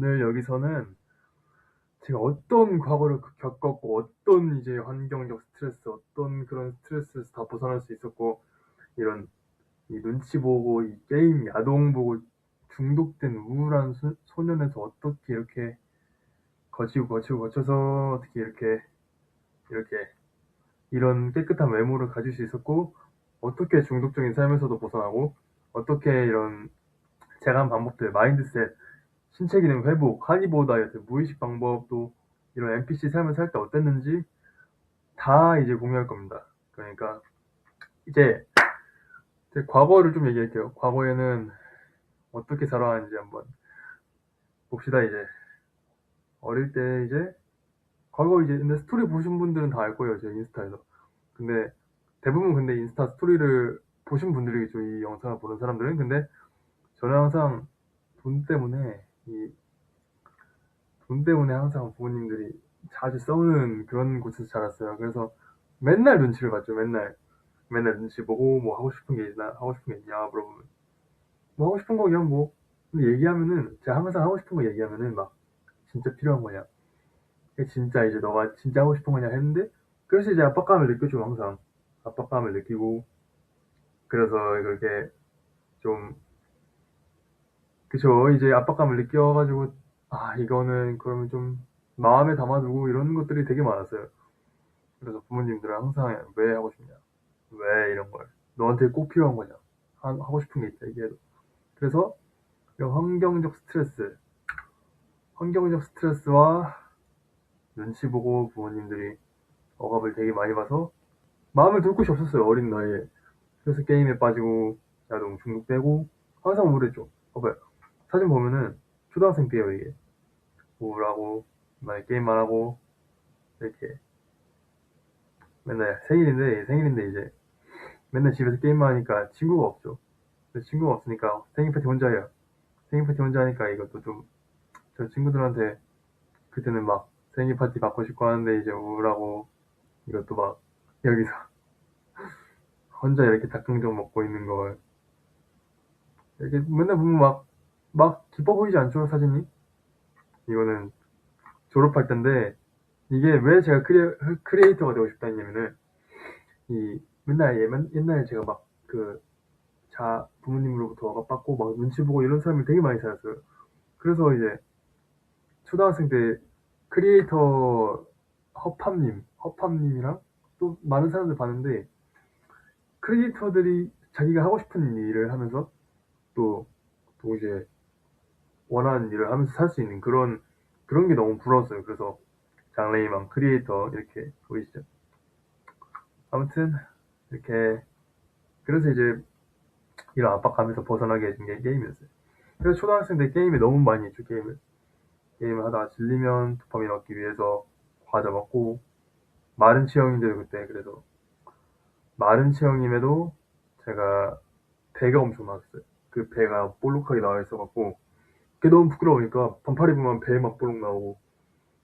오늘 여기서는 제가 어떤 과거를 겪었고, 어떤 이제 환경적 스트레스, 어떤 그런 스트레스에서 다 벗어날 수 있었고, 이런 이 눈치 보고, 이 게임 야동 보고 중독된 우울한 소년에서 어떻게 이렇게 거쳐서 어떻게 이렇게 이런 깨끗한 외모를 가질 수 있었고, 어떻게 중독적인 삶에서도 벗어나고, 어떻게 이런 제가 한 방법들, 마인드셋, 신체 기능 회복, 카니보 다이어트, 무의식 방법도 이런 NPC 삶을 살 때 어땠는지 다 이제 공유할 겁니다. 그러니까 이제 제 과거를 좀 얘기할게요. 과거에는 어떻게 살아왔는지 한번 봅시다. 이제 어릴 때 이제 과거 이제 근데 스토리 보신 분들은 다 알 거예요. 제 인스타에서. 근데 대부분 근데 인스타 스토리를 보신 분들이겠죠. 이 영상을 보는 사람들은. 근데 저는 항상 돈 때문에 이 돈 때문에 항상 부모님들이 자주 싸우는 그런 곳에서 자랐어요. 그래서 맨날 눈치를 봤죠. 맨날 눈치 보고 뭐 하고 싶은 게 있나 하고 싶은 게 있냐 물어보면 뭐 하고 싶은 거 그냥 뭐 근데 얘기하면은 제가 항상 하고 싶은 거 얘기하면은 막 진짜 필요한 거냐 진짜 이제 너가 진짜 하고 싶은 거냐 했는데 그래서 이제 압박감을 느꼈죠. 항상 압박감을 느끼고 그래서 그렇게 좀 그쵸 이제 압박감을 느껴가지고 아 이거는 그러면 좀 마음에 담아두고 이런 것들이 되게 많았어요. 그래서 부모님들은 항상 왜 하고 싶냐 왜 이런 걸 너한테 꼭 필요한 거냐 하고 싶은 게 있다 얘기해도 그래서 이런 환경적 스트레스와 눈치 보고 부모님들이 억압을 되게 많이 봐서 마음을 둘 곳이 없었어요. 어린 나이에. 그래서 게임에 빠지고 야동 중독되고 항상 우울했죠. 봐봐요. 사진 보면은 초등학생 때예요 이게. 우울하고 많이 게임만 하고 이렇게 맨날 생일인데 이제 맨날 집에서 게임만 하니까 친구가 없죠. 친구가 없으니까 생일 파티 혼자 해요. 생일 파티 혼자 하니까 이것도 좀 저 친구들한테 그때는 막 생일 파티 받고 싶고 하는데 이제 우울하고 이것도 막 여기서 혼자 이렇게 닭강정 먹고 있는 걸 이렇게 맨날 보면 막 기뻐 보이지 않죠 사진이? 이거는 졸업할 때인데 이게 왜 제가 크리에이터가 되고 싶다 했냐면은 이 옛날에 제가 막 그 부모님으로부터 억압받고 막 눈치 보고 이런 삶을 되게 많이 살았어요. 그래서 이제 초등학생 때 크리에이터 허팝님이랑 또 많은 사람들 봤는데 크리에이터들이 자기가 하고 싶은 일을 하면서 또, 또 이제 원하는 일을 하면서 살 수 있는 그런 게 너무 부러웠어요. 그래서 장래희망, 크리에이터 이렇게 보이시죠? 아무튼 이렇게 그래서 이제 이런 압박감에서 벗어나게 해준 게 게임이었어요. 그래서 초등학생 때 게임에 너무 많이 했죠. 게임을 하다가 질리면 도파민 얻기 위해서 과자 먹고 마른 체형인데요 그때 그래서 마른 체형임에도 제가 배가 엄청 나왔어요. 그 배가 볼록하게 나와 있어갖고 그게 너무 부끄러우니까 반팔 입으면 배 막 볼록 나오고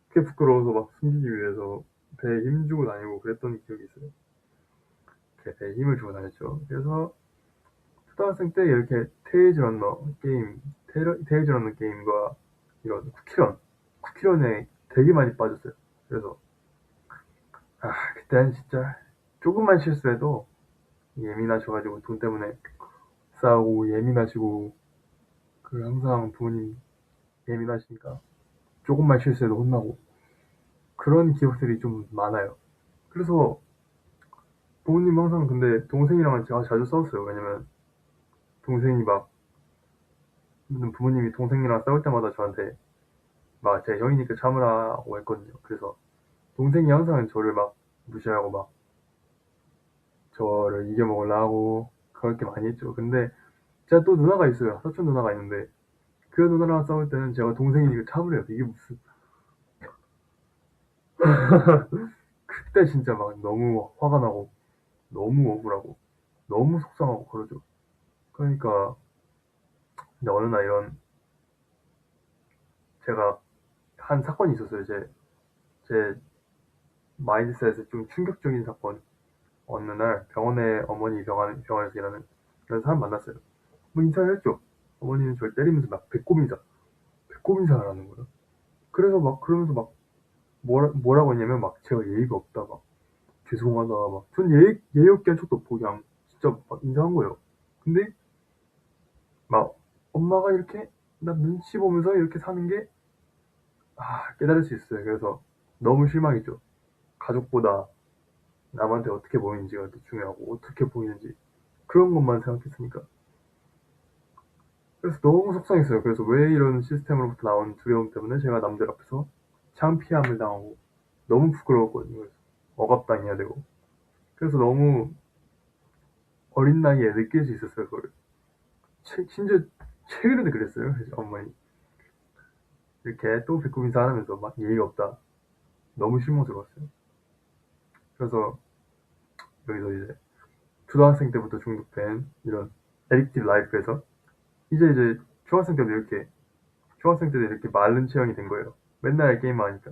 그게 부끄러워서 막 숨기기 위해서 배에 힘주고 다니고 그랬던 기억이 있어요. 이렇게 배에 힘을 주고 다녔죠. 그래서 초등학생 때 이렇게 테이즈 런너 게임과 이런 쿠키런에 되게 많이 빠졌어요. 그래서 그때는 진짜 조금만 실수해도 예민하셔가지고 돈 때문에 싸우고 예민하시고 그 항상 부모님 예민하시니까 조금만 실수해도 혼나고 그런 기억들이 좀 많아요. 그래서 부모님 항상 근데 동생이랑은 제가 자주 싸웠어요. 왜냐면 동생이 막 부모님이 동생이랑 싸울 때마다 저한테 막 제 형이니까 참으라고 했거든요. 그래서 동생이 항상 저를 막 무시하고 막 저를 이겨먹으려 하고 그렇게 많이 했죠. 근데 제가 또 누나가 있어요. 사촌 누나가 있는데 그 누나랑 싸울 때는 제가 동생이니까 참으래요. 이게 무슨 그때 진짜 막 너무 화가 나고 너무 억울하고 너무 속상하고 그러죠. 그러니까 근데 어느 날 이런 제가 한 사건이 있었어요. 제 마인드셋에 좀 충격적인 사건. 어느 날 병원에 어머니 병원에서 일하는 그런 사람 만났어요. 뭐 인사를 했죠. 어머니는 저를 때리면서 막 배꼽 배꼽 인사를 하는 거예요. 그래서 막 그러면서 막 뭐라고 했냐면 막 제가 예의가 없다 막 죄송하다 막 전 예의 없게 한 척도 없고 그냥 진짜 막 인사한 거예요. 근데 막 엄마가 이렇게 나 눈치 보면서 이렇게 사는 게 깨달을 수 있어요. 그래서 너무 실망이죠. 가족보다 남한테 어떻게 보이는지가 더 중요하고 어떻게 보이는지 그런 것만 생각했으니까. 그래서 너무 속상했어요. 그래서 왜 이런 시스템으로부터 나온 두려움 때문에 제가 남들 앞에서 창피함을 당하고 너무 부끄러웠거든요. 그래서 억압당해야 되고. 그래서 너무 어린 나이에 느낄 수 있었어요. 그걸. 심지어 최근에도 그랬어요. 그래서 어머니 이렇게 또 배꼽 인사하면서 막 예의가 없다. 너무 실망스러웠어요. 그래서 여기서 이제 초등학생 때부터 중독된 이런 에딕티브 라이프에서 이제 중학생 때도 이렇게 마른 체형이 된 거예요. 맨날 게임만 하니까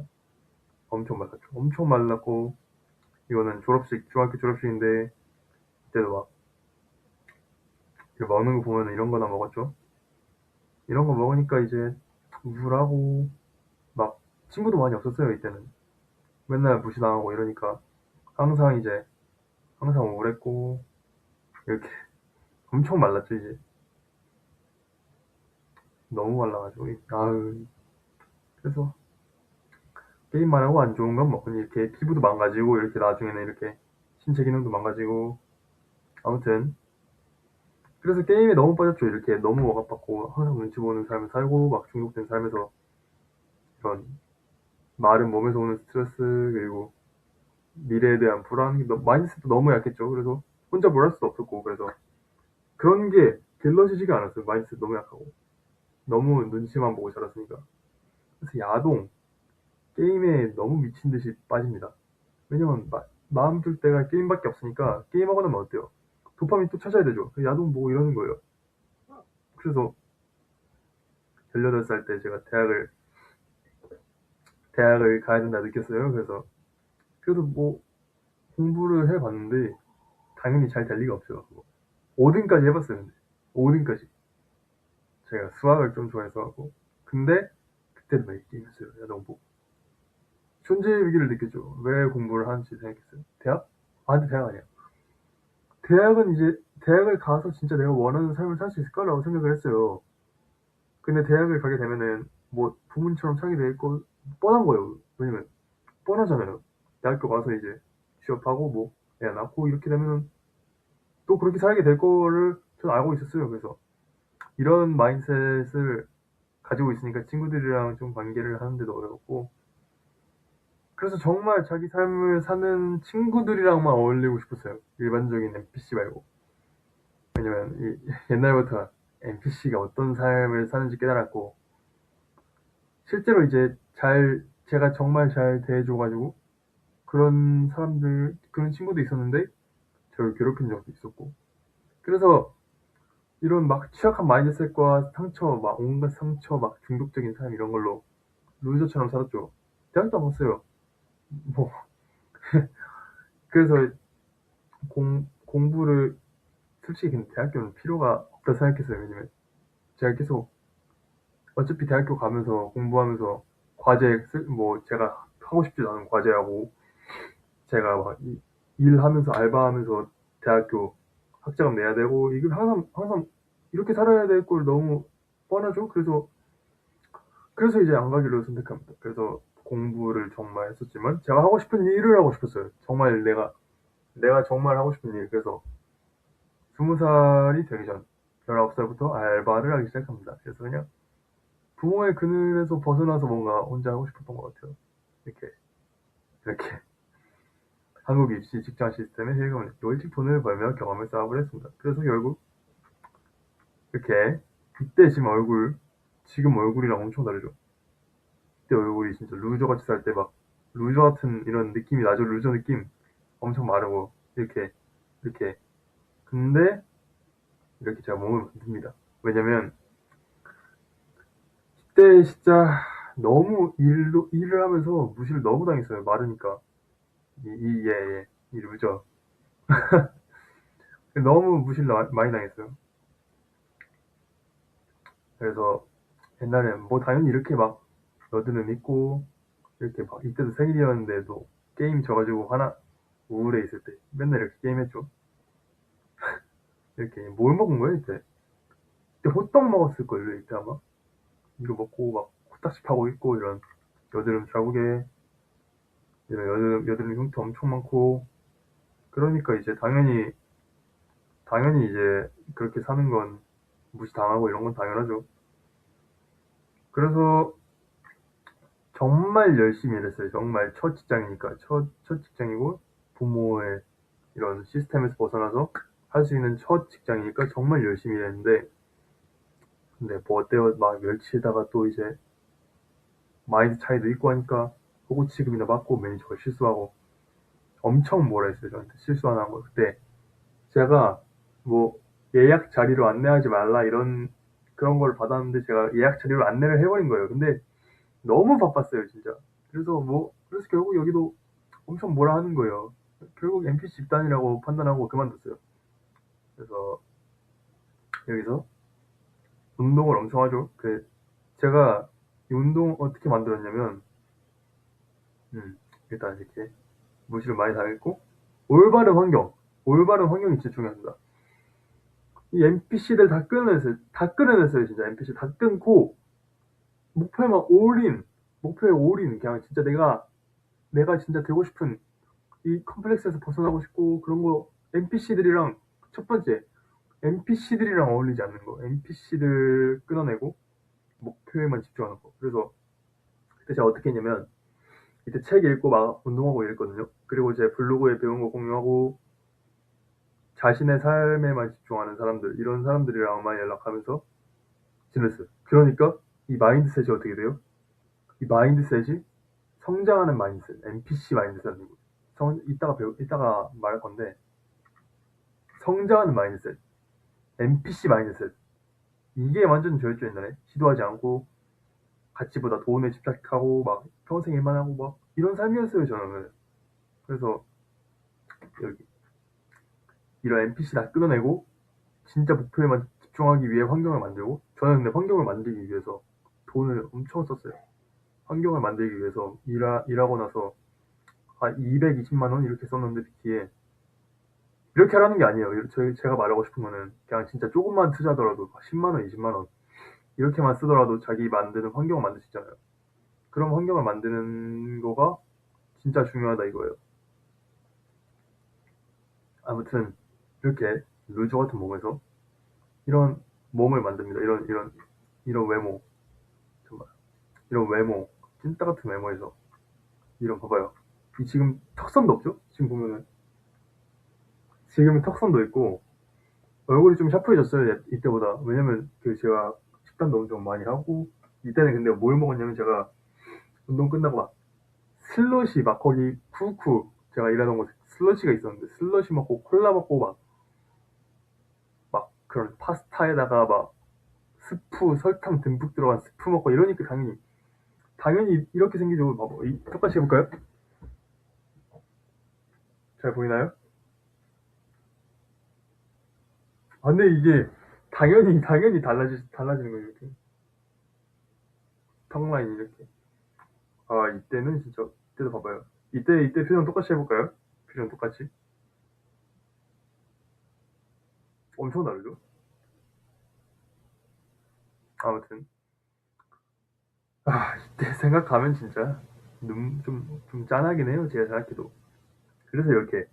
엄청 말랐죠. 엄청 말랐고 이거는 중학교 졸업식인데 그때도 막 먹는 거 보면 이런 거나 먹었죠. 이런 거 먹으니까 이제 우울하고 막 친구도 많이 없었어요. 이때는 맨날 무시당하고 이러니까 항상 이제 항상 우울했고 이렇게 엄청 말랐죠. 이제 너무 말라가지고 아유 그래서 게임만 하고 안 좋은 건 먹으니 이렇게 피부도 망가지고 이렇게 나중에는 이렇게 신체 기능도 망가지고 아무튼 그래서 게임에 너무 빠졌죠. 이렇게 너무 억압받고 항상 눈치 보는 삶을 살고 막 중독된 삶에서 이런 마른 몸에서 오는 스트레스 그리고 미래에 대한 불안 마인드셋도 너무 약했죠. 그래서 혼자 뭘 할 수도 없었고 그래서 그런 게 길러지지가 않았어요. 마인드셋 너무 약하고 너무 눈치만 보고 자랐으니까. 그래서 야동 게임에 너무 미친 듯이 빠집니다. 왜냐면 마음 둘 때가 게임밖에 없으니까 게임하고 나면 어때요? 도파민 또 찾아야 되죠. 야동 보고 이러는 거예요. 그래서 18살 때 제가 대학을 가야 된다 느꼈어요. 그래서 뭐 공부를 해봤는데 당연히 잘 될 리가 없죠. 5등까지 해봤어요. 근데 5등까지. 제가 수학을 좀 좋아해서 하고. 근데 그때는 왜 게임했어요. 야동 보고. 존재의 위기를 느꼈죠. 왜 공부를 하는지 생각했어요. 대학? 근데 대학 아니야. 대학은 이제 대학을 가서 진짜 내가 원하는 삶을 살 수 있을까라고 생각을 했어요. 근데 대학을 가게 되면은 뭐 부모님처럼 살게 될 거 뻔한 거예요. 왜냐면 뻔하잖아요. 대학교 가서 이제 취업하고 뭐 애 낳고 이렇게 되면은 또 그렇게 살게 될 거를 전 알고 있었어요. 그래서 이런 마인드셋을 가지고 있으니까 친구들이랑 좀 관계를 하는데도 어렵고 그래서 정말 자기 삶을 사는 친구들이랑만 어울리고 싶었어요. 일반적인 NPC 말고. 왜냐면 옛날부터 NPC가 어떤 삶을 사는지 깨달았고 실제로 이제 제가 정말 잘 대해줘가지고 그런 친구도 있었는데 저를 괴롭힌 적도 있었고 그래서 이런 막 취약한 마인드셋과 상처, 막 온갖 상처, 막 중독적인 삶 이런 걸로 루저처럼 살았죠. 대학도 안 갔어요. 뭐 그래서 공부를 솔직히 근데 대학교는 필요가 없다 생각했어요. 왜냐면 제가 계속 어차피 대학교 가면서 공부하면서 뭐 제가 하고 싶지도 않은 과제하고 제가 막 일하면서 알바하면서 대학교 학자금 내야 되고 이게 항상 이렇게 살아야 될 걸 너무 뻔하죠. 그래서 이제 안 가기로 선택합니다. 그래서 공부를 정말 했었지만 제가 하고 싶은 일을 하고 싶었어요. 정말 내가 정말 하고 싶은 일. 그래서 20살이 되기 전 19살부터 알바를 하기 시작합니다. 그래서 그냥 부모의 그늘에서 벗어나서 뭔가 혼자 하고 싶었던 것 같아요. 이렇게 한국 입시 직장 시스템의 실감을 느끼고 일찍 돈을 벌며 경험을 쌓아보려 했습니다. 그래서 결국 이렇게 이때 지금 얼굴이랑 엄청 다르죠. 이때 얼굴이 진짜 루저같이 살 때 막 루저 같은 이런 느낌이 나죠. 루저 느낌 엄청 마르고 이렇게 근데 이렇게 제가 몸을 만듭니다. 왜냐면 그때 진짜 너무 일을 하면서 무시를 너무 당했어요. 마르니까 이 루저 너무 무시를 많이 당했어요. 그래서 옛날엔 뭐 당연히 이렇게 막 여드름 있고 이렇게 막 이때도 생일이었는데도 게임 져가지고 하나 우울해 있을 때 맨날 이렇게 게임했죠. 이렇게 뭘 먹은 거야 이때? 이때 호떡 먹었을걸요 이때 아마. 이거 먹고 막 코딱지 파고 있고 이런 여드름 자국에 이런 여드름 흉터 엄청 많고 그러니까 이제 당연히 이제 그렇게 사는 건 무시당하고 이런 건 당연하죠. 그래서 정말 열심히 일했어요. 정말 첫 직장이니까 첫 직장이고 부모의 이런 시스템에서 벗어나서 할 수 있는 첫 직장이니까 정말 열심히 일했는데 근데 뭐 어때요? 막 멸치에다가 또 이제 마인드 차이도 있고 하니까 호구 취급이나 받고 매니저가 실수하고 엄청 뭐라 했어요. 저한테 실수 하나 한 거. 그때 제가 뭐 예약 자리로 안내하지 말라 이런 그런 걸 받았는데 제가 예약 자리로 안내를 해버린 거예요. 근데 너무 바빴어요, 진짜. 그래서 결국 여기도 엄청 뭐라 하는 거예요. 결국 NPC 집단이라고 판단하고 그만뒀어요. 그래서 여기서 운동을 엄청 하죠. 제가 이 운동 어떻게 만들었냐면, 일단 이렇게 무시를 많이 당했고, 올바른 환경. 올바른 환경이 진짜 중요합니다. 이 NPC들 다 끊어냈어요, 진짜. NPC 다 끊고, 목표에만 올인. 목표에 올인. 그냥 진짜 내가 진짜 되고 싶은 이 컴플렉스에서 벗어나고 싶고 그런 거 NPC들이랑 첫 번째 NPC들이랑 어울리지 않는 거 NPC들 끊어내고 목표에만 집중하는 거 그래서 그때 제가 어떻게 했냐면 이때 책 읽고 막 운동하고 이랬거든요 그리고 제 블로그에 배운 거 공유하고 자신의 삶에만 집중하는 사람들 이런 사람들이랑 많이 연락하면서 지냈어요 그러니까 이 마인드셋이 어떻게 돼요? 이 마인드셋이 성장하는 마인드셋 NPC 마인드셋 이따가 말할 건데 성장하는 마인드셋 NPC 마인드셋 이게 완전 저였죠 옛날에 시도하지 않고 가치보다 돈에 집착하고 막 평생 일만 하고 막 이런 삶이었어요 저는 그래서 여기 이런 NPC 다 끊어내고 진짜 목표에만 집중하기 위해 환경을 만들고 저는 근데 환경을 만들기 위해서 돈을 엄청 썼어요 환경을 만들기 위해서 일하고 나서 한 220만 원 이렇게 썼는데 BT에 이렇게 하라는 게 아니에요 제가 말하고 싶은 거는 그냥 진짜 조금만 투자하더라도 10만 원 20만 원 이렇게만 쓰더라도 자기 만드는 환경을 만들 수 있잖아요 그런 환경을 만드는 거가 진짜 중요하다 이거예요. 아무튼 이렇게 루저 같은 몸에서 이런 몸을 만듭니다. 이런 외모 정말 이런 외모 찐따 같은 외모에서 이런 봐봐요. 이 지금 턱선도 없죠? 지금 보면은 지금은 턱선도 있고 얼굴이 좀 샤프해졌어요 이때보다 왜냐면 제가 식단도 엄청 많이 하고 이때는 근데 뭘 먹었냐면 제가 운동 끝나고 막 슬러시 막 거기 쿠쿠 제가 일하던 곳에 슬러시가 있었는데 슬러시 먹고 콜라 먹고 막 그런 파스타에다가 막 스프 설탕 듬뿍 들어간 스프 먹고 이러니까 당연히 이렇게 생기죠. 봐봐 똑같이 해볼까요? 잘 보이나요? 아 근데 이게 당연히 달라지는 거예요 이렇게 턱 라인이 이렇게 아 이때는 진짜 이때도 봐봐요 이때 표정 똑같이 해볼까요? 표정 똑같이 엄청 다르죠? 아무튼 이때 생각하면 진짜 좀 짠하긴 해요 제가 생각해도 그래서 이렇게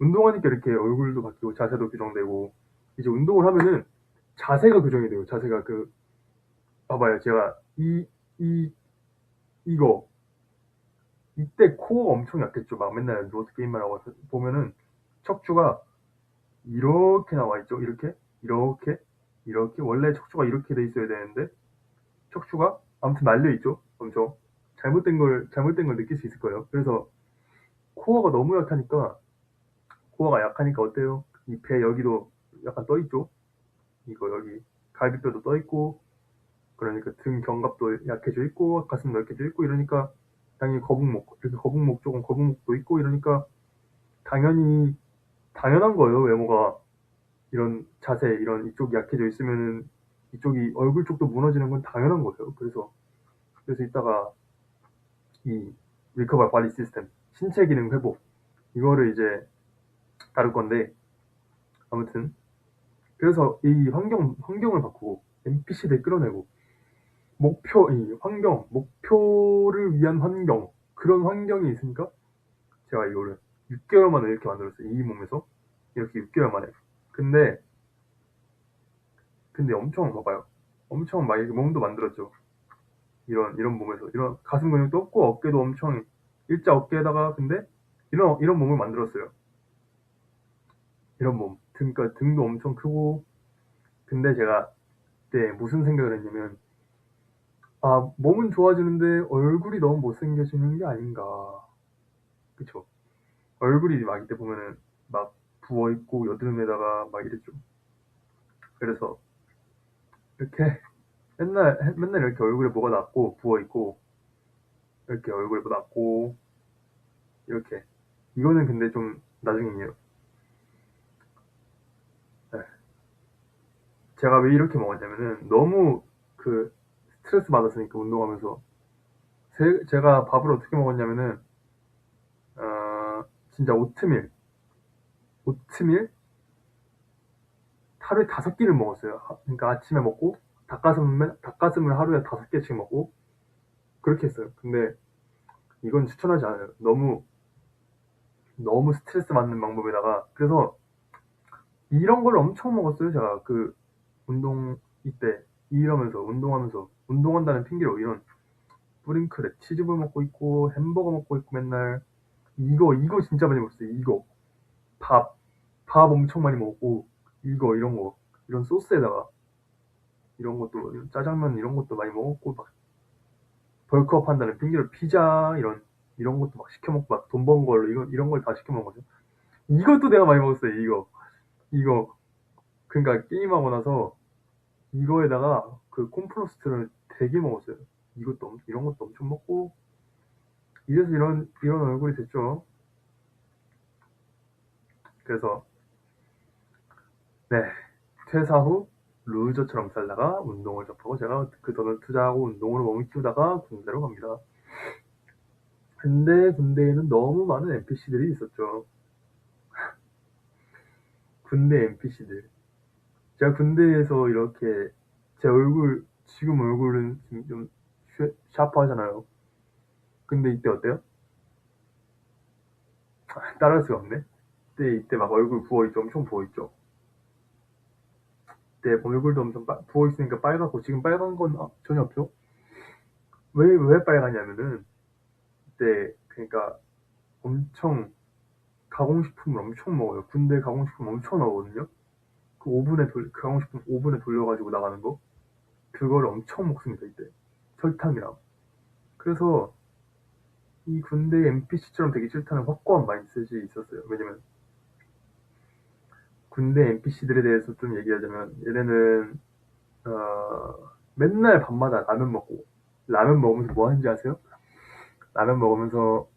운동하니까 이렇게 얼굴도 바뀌고 자세도 교정되고 이제 운동을 하면은 자세가 교정이 돼요. 자세가 봐봐요. 제가 이 이거 이때 코어가 엄청 약했죠. 막 맨날 누워서 게임만 하고 보면은 척추가 이렇게 나와 있죠. 이렇게 이렇게 원래 척추가 이렇게 돼 있어야 되는데 척추가 아무튼 날려 있죠. 엄청 잘못된 걸 느낄 수 있을 거예요. 그래서 코어가 너무 약하니까 코어가 약하니까 어때요? 이 배 여기도 약간 떠 있죠. 이거 여기 갈비뼈도 떠 있고 그러니까 등 견갑도 약해져 있고 가슴도 약해져 있고 이러니까 당연히 거북목 이렇게 거북목 쪽은 거북목도 있고 이러니까 당연히 당연한 거예요 외모가 이런 자세 이런 이쪽이 약해져 있으면은 이쪽이 얼굴 쪽도 무너지는 건 당연한 거예요. 그래서 이따가 이 리커버 바디 시스템, 신체 기능 회복, 이거를 이제 다룰 건데, 아무튼 그래서 이 환경을 바꾸고 NPC들 끌어내고 이 목표를 위한 환경, 그런 환경이 있으니까 제가 이거를 6개월 만에 이렇게 만들었어요. 이 몸에서 이렇게 6개월 만에. 근데 엄청 봐봐요. 엄청 막 이렇게 몸도 만들었죠. 이런 몸에서 이런 가슴 근육도 없고 어깨도 엄청 일자 어깨에다가, 근데 이런 몸을 만들었어요. 이런 몸, 그러니까 등도 엄청 크고. 근데 제가 그때 무슨 생각을 했냐면, 아, 몸은 좋아지는데 얼굴이 너무 못생겨지는 게 아닌가. 그쵸? 얼굴이 막 이때 보면은 막 부어있고 여드름에다가 막 이랬죠. 그래서 이렇게 맨날 이렇게 얼굴에 뭐가 났고 부어있고, 이렇게 얼굴에 뭐 났고, 이렇게. 이거는 근데 좀 나중이에요. 네. 제가 왜 이렇게 먹었냐면은 너무 그 스트레스 받았으니까 운동하면서. 제가 밥을 어떻게 먹었냐면은, 진짜 오트밀 하루에 5끼를 먹었어요. 그러니까 아침에 먹고 닭가슴을 하루에 5개씩 먹고 그렇게 했어요. 근데 이건 추천하지 않아요. 너무 스트레스 받는 방법에다가. 그래서 이런 걸 엄청 먹었어요. 제가 그 운동 이때, 이러면서 운동하면서 운동한다는 핑계로 이런 뿌링클에 치즈볼 먹고 있고 햄버거 먹고 있고 맨날. 이거 진짜 많이 먹었어요. 이거 밥 밥 엄청 많이 먹고, 이런 거, 이런 소스에다가 이런 것도, 짜장면 이런 것도 많이 먹었고, 막 벌크업 한다는 핑계로 피자 이런 것도 막 시켜 먹고, 막 돈 번 걸로 이런 걸 다 시켜 먹거든요. 이것도 내가 많이 먹었어요. 이거 그러니까 게임하고 나서 이거에다가 그 콘프로스트를 되게 먹었어요. 이런 것도 엄청 먹고. 이래서 이런 얼굴이 됐죠. 그래서 네, 퇴사 후 루저처럼 살다가 운동을 접하고, 제가 그 돈을 투자하고 운동으로 몸을 키우다가 군대로 갑니다. 근데 군대에는 너무 많은 NPC들이 있었죠. 군대 NPC들. 제가 군대에서 이렇게 지금 얼굴은 지금 좀 샤프하잖아요. 근데 이때 어때요? 따라할 수가 없네. 이때 막 얼굴 부어있죠. 엄청 부어있죠. 이때 얼굴도 엄청 부어있으니까 빨갛고, 지금 빨간 건 전혀 없죠. 왜 빨갛냐면은, 이때, 그러니까 엄청 가공식품을 엄청 먹어요. 군대 가공식품 엄청 나오거든요. 그 가공식품 오븐에 돌려가지고 나가는 거. 그거를 엄청 먹습니다, 이때. 설탕이랑. 그래서 이 군대 NPC처럼 되기 싫다는 확고한 마인드셋이 있었어요. 왜냐면 군대 NPC들에 대해서 좀 얘기하자면, 얘네는 맨날 밤마다 라면 먹으면서 뭐 하는지 아세요? 라면 먹으면서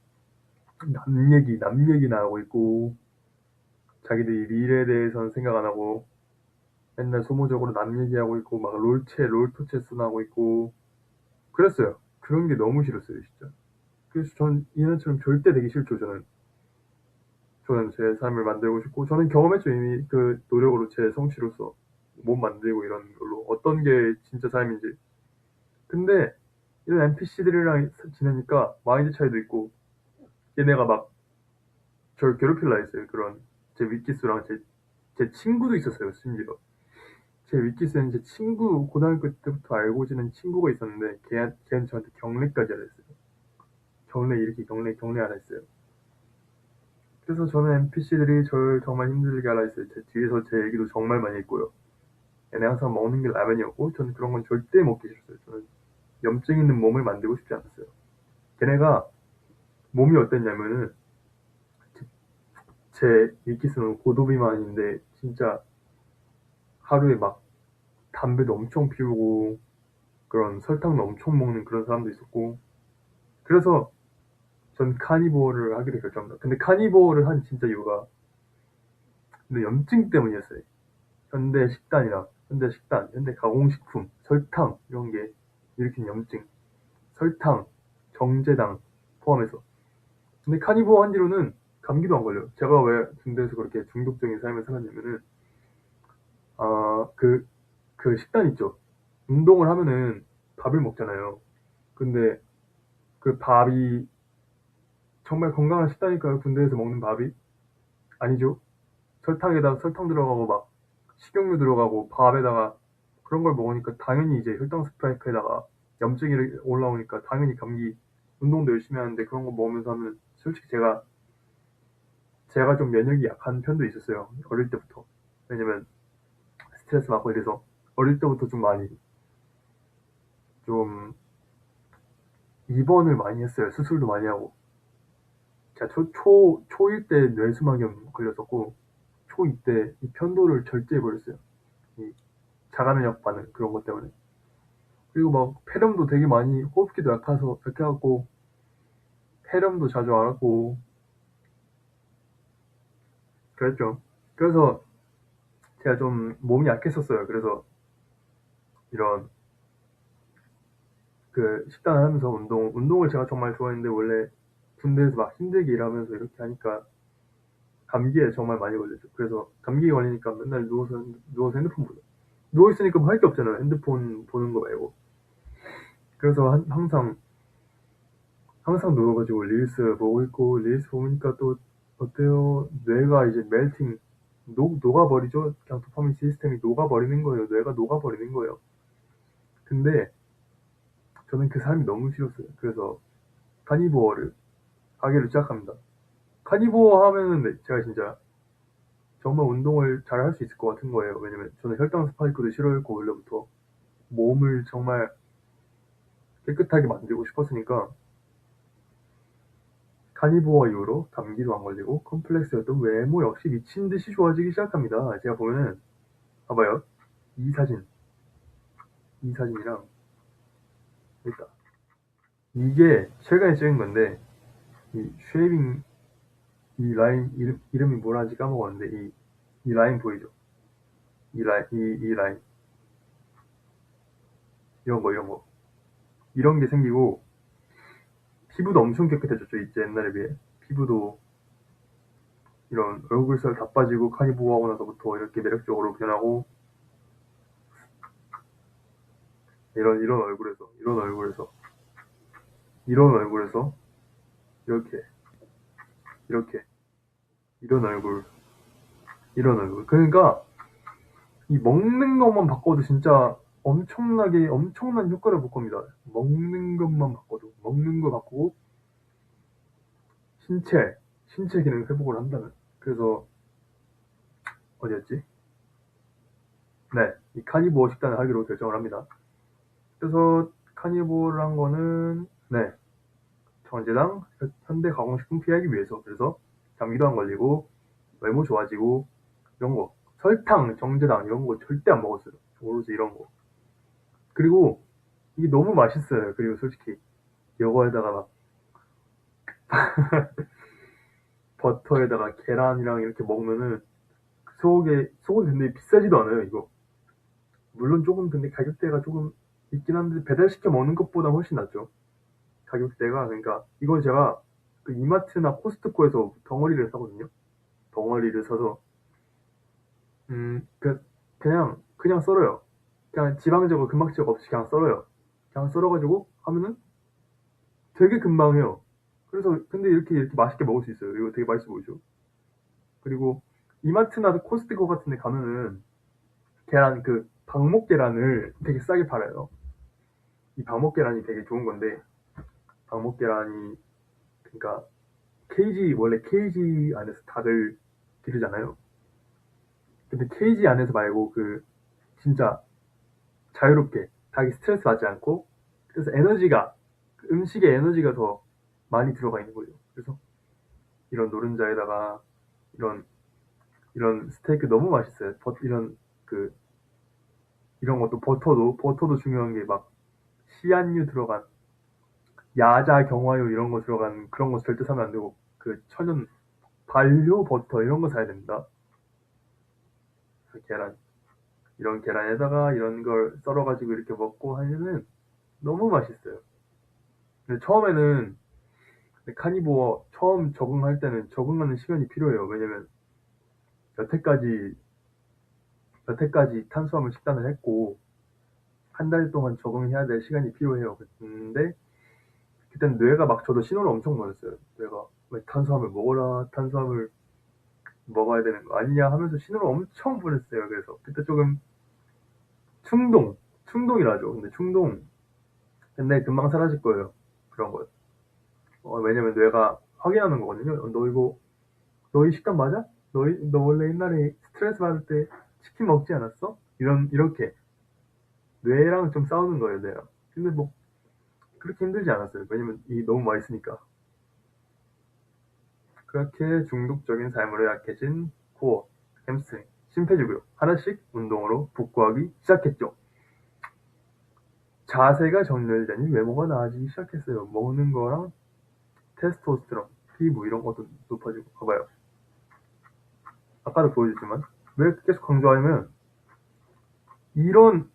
남 얘기나 하고 있고, 자기들이 미래에 대해서는 생각 안 하고 맨날 소모적으로 남 얘기하고 있고, 막 롤토체스나 하고 있고. 그랬어요. 그런 게 너무 싫었어요, 진짜. 그래서 전 얘네처럼 절대 되기 싫죠. 저는 제 삶을 만들고 싶고, 저는 경험했죠. 이미 그 노력으로 제 성취로서 몸 만들고 이런 걸로 어떤 게 진짜 삶인지. 근데 이런 NPC들이랑 지내니까 마인드 차이도 있고, 얘네가 막 저를 괴롭힐라 했어요. 그런 제 위키스랑 제 친구도 있었어요. 심지어 제 위키스는 제 친구, 고등학교 때부터 알고 지낸 친구가 있었는데, 걔는 저한테 경례까지 하라 했어요. 경례 하라 했어요. 그래서 저는 NPC들이 저를 정말 힘들게 하라 했어요. 제 뒤에서 제 얘기도 정말 많이 했고요. 얘네 항상 먹는 게 라면이었고, 저는 그런 건 절대 먹기 싫었어요. 저는 염증 있는 몸을 만들고 싶지 않았어요. 걔네가 몸이 어땠냐면은, 제 위키스는 고도비만인데 진짜 하루에 막 담배도 엄청 피우고 그런 설탕도 엄청 먹는 그런 사람도 있었고. 그래서 전 카니보어를 하기로 결정합니다. 근데 카니보어를 한 진짜 이유가 근데 염증 때문이었어요. 현대 식단, 현대 가공식품, 설탕 이런 게 일으킨 염증, 설탕, 정제당 포함해서. 근데 카니보어 한 뒤로는 감기도 안 걸려요. 제가 왜 군대에서 그렇게 중독적인 삶을 살았냐면은 그 식단 있죠. 운동을 하면은 밥을 먹잖아요. 근데 그 밥이 정말 건강한 식단일까요? 군대에서 먹는 밥이? 아니죠. 설탕에다가 설탕 들어가고 막 식용유 들어가고 밥에다가 그런 걸 먹으니까 당연히 이제 혈당 스파이크에다가 염증이 올라오니까 당연히 감기. 운동도 열심히 하는데 그런 거 먹으면서 하면 솔직히 제가 좀 면역이 약한 편도 있었어요. 어릴 때부터. 왜냐면 스트레스 받고 이래서 어릴 때부터 좀 많이 좀 입원을 많이 했어요. 수술도 많이 하고. 제가 초1 때 뇌수막염 걸렸었고 초2 때 이 편도를 절제해버렸어요. 이 자가면역 반응 그런 것 때문에. 그리고 막 폐렴도 되게 많이 호흡기도 약해갖고 폐렴도 자주 앓았고 그랬죠. 그래서 제가 좀 몸이 약했었어요. 그래서 이런 그 식단을 하면서 운동을 제가 정말 좋아했는데 원래 군대에서 막 힘들게 일하면서 이렇게 하니까 감기에 정말 많이 걸렸죠. 그래서 감기에 걸리니까 맨날 누워서 핸드폰 보죠. 누워있으니까 뭐 할 게 없잖아요. 핸드폰 보는 거 말고. 그래서 항상 누워가지고 릴스 보고 있고, 릴스 보니까 또 어때요? 뇌가 이제 멜팅, 녹아버리죠? 그냥 도파민 시스템이 녹아버리는 거예요. 뇌가 녹아버리는 거예요. 근데 저는 그 삶이 너무 싫었어요. 그래서 카니보어를 하기로 시작합니다. 카니보어 하면은 제가 진짜 정말 운동을 잘 할 수 있을 것 같은 거예요. 왜냐면 저는 혈당 스파이크도 싫어했고 원래부터 몸을 정말 깨끗하게 만들고 싶었으니까 카니보어 이후로 감기도 안 걸리고 컴플렉스였던 외모 역시 미친 듯이 좋아지기 시작합니다. 제가 보면은 봐봐요. 이 사진, 이 사진이랑 일단 이게 최근에 찍은 건데 이 쉐이빙 이 라인 이름이 뭐라는지 까먹었는데 이 라인 보이죠? 이 라인 이런 거 이런 게 생기고 피부도 엄청 깨끗해졌죠. 이제 옛날에 비해 피부도 이런 얼굴살 다 빠지고 카니보어 하고 나서부터 이렇게 매력적으로 변하고 이런 얼굴에서 이렇게 이렇게 이런 얼굴 이런 얼굴 그러니까 이 먹는 것만 바꿔도 진짜 엄청난 효과를 볼 겁니다. 먹는 것만 바꿔도 먹는 거 바꾸고 신체 기능 회복을 한다면 그래서 어디였지? 네, 이 카니보어 식단을 하기로 결정을 합니다. 그래서 카니보어를 한 거는 네, 정제당 현대 가공식품 피하기 위해서 그래서 감기도 안 걸리고 외모 좋아지고 이런 거 설탕 정제당 이런 거 절대 안 먹었어요. 오로지 이런 거 그리고 이게 너무 맛있어요. 그리고 솔직히 이거에다가 막 버터에다가 계란이랑 이렇게 먹으면은 속이 근데 비싸지도 않아요. 이거 물론 조금 근데 가격대가 조금 있긴 한데 배달시켜 먹는 것보다 훨씬 낫죠. 가격대가 그러니까 이건 제가 그 이마트나 코스트코에서 덩어리를 사거든요. 덩어리를 사서 그냥 썰어요. 그냥 지방 제거, 근막 제거 없이 그냥 썰어요. 그냥 썰어가지고 하면은 되게 금방 해요. 그래서 근데 이렇게 맛있게 먹을 수 있어요. 이거 되게 맛있어 보이죠. 그리고 이마트나 코스트코 같은 데 가면은 계란 그 방목 계란을 되게 싸게 팔아요. 이 방목 계란이 되게 좋은 건데 방목 계란이 그러니까 원래 케이지 안에서 닭을 기르잖아요. 근데 케이지 안에서 말고 그 진짜 자유롭게 닭이 스트레스 받지 않고 그래서 음식에 에너지가 더 많이 들어가 있는 거죠. 그래서 이런 노른자에다가 이런 이런 스테이크 너무 맛있어요. 그 이런 것도 버터도 중요한 게 막 시안유 들어간 야자 경화유 이런 거 들어간 그런 거 절대 사면 안 되고 그 천연 발효 버터 이런 거 사야 됩니다. 그 계란 이런 계란에다가 이런 걸 썰어가지고 이렇게 먹고 하면은 너무 맛있어요. 근데 처음에는 카니보어 처음 적응할 때는 적응하는 시간이 필요해요. 왜냐면 여태까지 여태까지 탄수화물 식단을 했고 한 달 동안 적응해야 될 시간이 필요해요. 근데 그땐 뇌가 막 저도 신호를 엄청 보냈어요. 뇌가 왜 탄수화물 먹어라, 탄수화물 먹어야 되는 거 아니냐 하면서 신호를 엄청 보냈어요. 그래서 그때 조금 충동이라죠. 근데 근데 금방 사라질 거예요. 그런 거. 왜냐면 뇌가 확인하는 거거든요. 너 이 식단 맞아? 너 원래 옛날에 스트레스 받을 때 치킨 먹지 않았어? 이렇게 뇌랑 좀 싸우는 거예요, 뇌랑. 근데 뭐 그렇게 힘들지 않았어요. 왜냐면 이 너무 맛있으니까. 그렇게 중독적인 삶으로 약해진 코어, 햄스트링, 심폐지구력 하나씩 운동으로 복구하기 시작했죠. 자세가 정렬되니 외모가 나아지기 시작했어요. 먹는 거랑 테스토스테론, 피부 이런 것도 높아지고. 봐봐요. 아까도 보여줬지만 왜 계속 강조하냐면 이런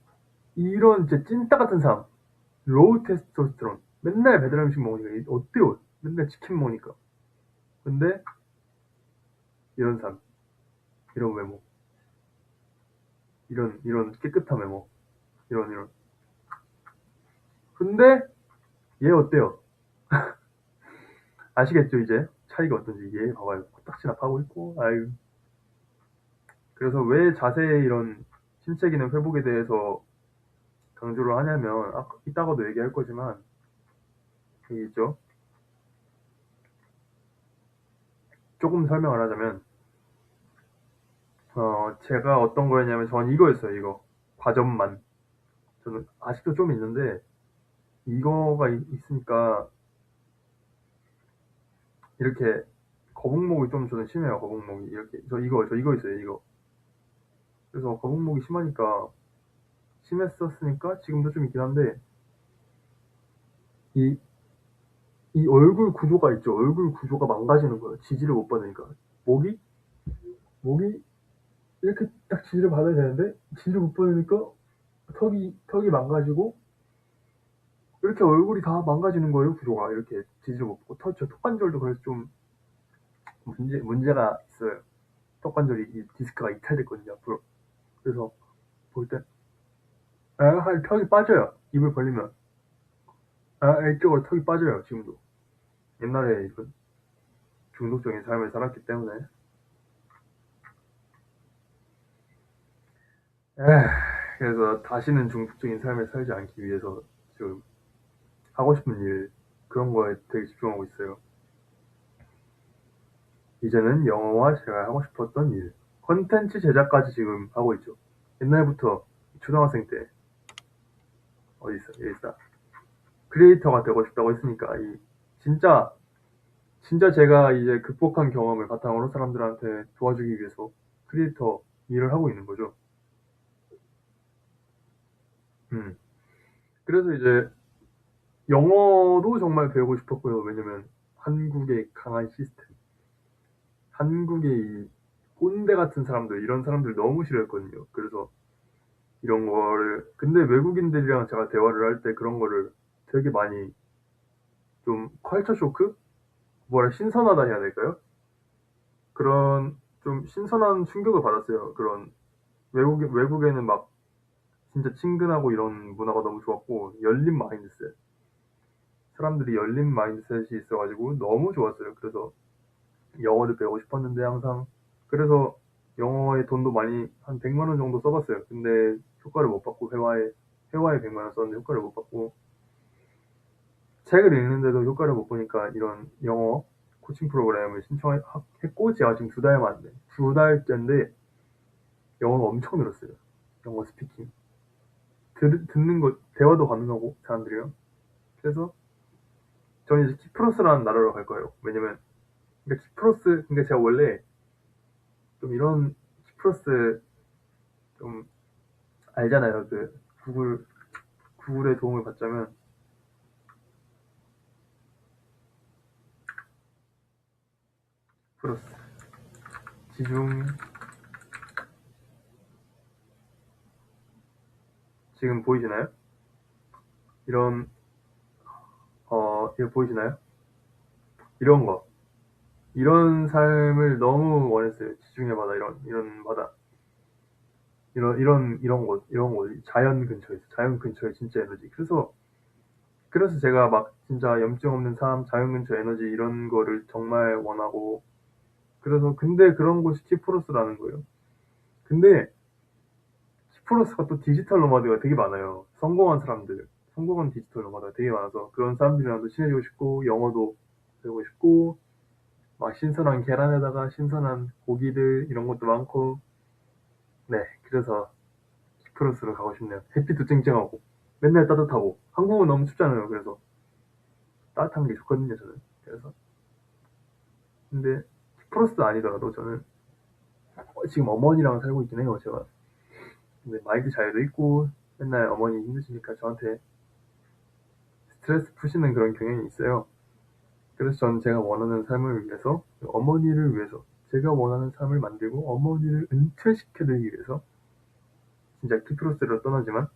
이런 찐따 같은 삶, 로우 테스토스테론, 맨날 배달 음식 먹으니까 어때요? 맨날 치킨 먹으니까. 근데 이런 삶, 이런 외모, 이런 깨끗한 외모, 이런. 근데 얘 어때요? 아시겠죠 이제 차이가 어떤지. 얘 봐봐요. 코딱지나 파고 있고. 아유. 그래서 왜 자세의 이런 신체 기능 회복에 대해서 강조를 하냐면 이따가도 얘기할 거지만 이게 있죠. 조금 설명을 하자면 제가 어떤 거였냐면 전 이거였어요. 이거 과점만. 저는 아직도 좀 있는데 이거가 있으니까 이렇게 거북목이 좀 저는 심해요. 거북목이 이렇게 저 이거 있어요. 이거. 그래서 거북목이 심했었으니까 지금도 좀 있긴 한데 이 이 얼굴 구조가 있죠. 얼굴 구조가 망가지는 거예요. 지지를 못 받으니까. 목이 목이 이렇게 딱 지지를 받아야 되는데 지지를 못 받으니까 턱이 망가지고 이렇게 얼굴이 다 망가지는 거예요. 구조가 이렇게 지지를 못 받고 저 턱관절도 그래서 좀 문제가 있어요. 턱관절이 이 디스크가 이탈됐거든요. 앞으로. 그래서 볼 때 턱이 빠져요. 입을 벌리면 이쪽으로 턱이 빠져요. 지금도. 옛날에 이런 중독적인 삶을 살았기 때문에. 그래서 다시는 중독적인 삶을 살지 않기 위해서 지금 하고 싶은 일, 그런 거에 되게 집중하고 있어요. 이제는 영어와 제가 하고 싶었던 일, 컨텐츠 제작까지 지금 하고 있죠. 옛날부터 초등학생 때 어디 있어? 여기 있다. 크리에이터가 되고 싶다고 했으니까 진짜 제가 이제 극복한 경험을 바탕으로 사람들한테 도와주기 위해서 크리에이터 일을 하고 있는 거죠. 음. 그래서 이제 영어도 정말 배우고 싶었고요. 왜냐면 한국의 강한 시스템, 한국의 이 꼰대 같은 사람들, 이런 사람들 너무 싫어했거든요. 그래서 이런 거를, 근데 외국인들이랑 제가 대화를 할 때 그런 거를 되게 많이 좀 컬처 쇼크? 뭐라 신선하다 해야 될까요? 그런 좀 신선한 충격을 받았어요. 그런 외국에는 막 진짜 친근하고 이런 문화가 너무 좋았고, 열린 마인드셋. 사람들이 열린 마인드셋이 있어가지고 너무 좋았어요. 그래서 영어를 배우고 싶었는데 항상 그래서 영어에 돈도 많이 한 100만 원 정도 써봤어요. 근데 효과를 못 받고 회화에 100만 원 썼는데 효과를 못 받고 책을 읽는데도 효과를 못 보니까 이런 영어 코칭 프로그램을 신청했고 제가 지금 2달 만에 2달째인데 영어가 엄청 늘었어요. 영어 스피킹 듣는 거 대화도 가능하고 사람들이랑 그래서 저는 이제 키프로스라는 나라로 갈 거예요. 왜냐면 그러니까 키프로스 그러니까 제가 원래 좀 이런 키프로스 좀 알잖아요. 그 구글의 도움을 받자면 플러스 지중 지금 보이시나요? 이런 이거 보이시나요? 이런 거. 이런 삶을 너무 원했어요. 지중해 바다, 이런 바다. 이런 곳, 자연 근처에 진짜 에너지. 그래서 제가 막 진짜 염증 없는 삶, 자연 근처 에너지 이런 거를 정말 원하고, 근데 그런 곳이 키프로스라는 거예요. 근데 키프로스가 또 디지털 노마드가 되게 많아요. 성공한 디지털 노마드가 되게 많아서 그런 사람들이랑도 친해지고 싶고, 영어도 배우고 싶고, 막 신선한 계란에다가 신선한 고기들 이런 것도 많고, 네, 그래서 키프로스로 가고 싶네요. 햇빛도 쨍쨍하고 맨날 따뜻하고 한국은 너무 춥잖아요. 그래서 따뜻한 게 좋거든요, 저는. 그래서 근데 키프로스 아니더라도 저는 지금 어머니랑 살고 있긴 해요, 제가. 근데 마인드 자유도 있고 맨날 어머니 힘드시니까 저한테 스트레스 푸시는 그런 경향이 있어요. 그래서 저는 제가 원하는 삶을 위해서, 어머니를 위해서 제가 원하는 삶을 만들고 어머니를 은퇴시켜드리기 위해서 진짜 키프로스를 떠나지만,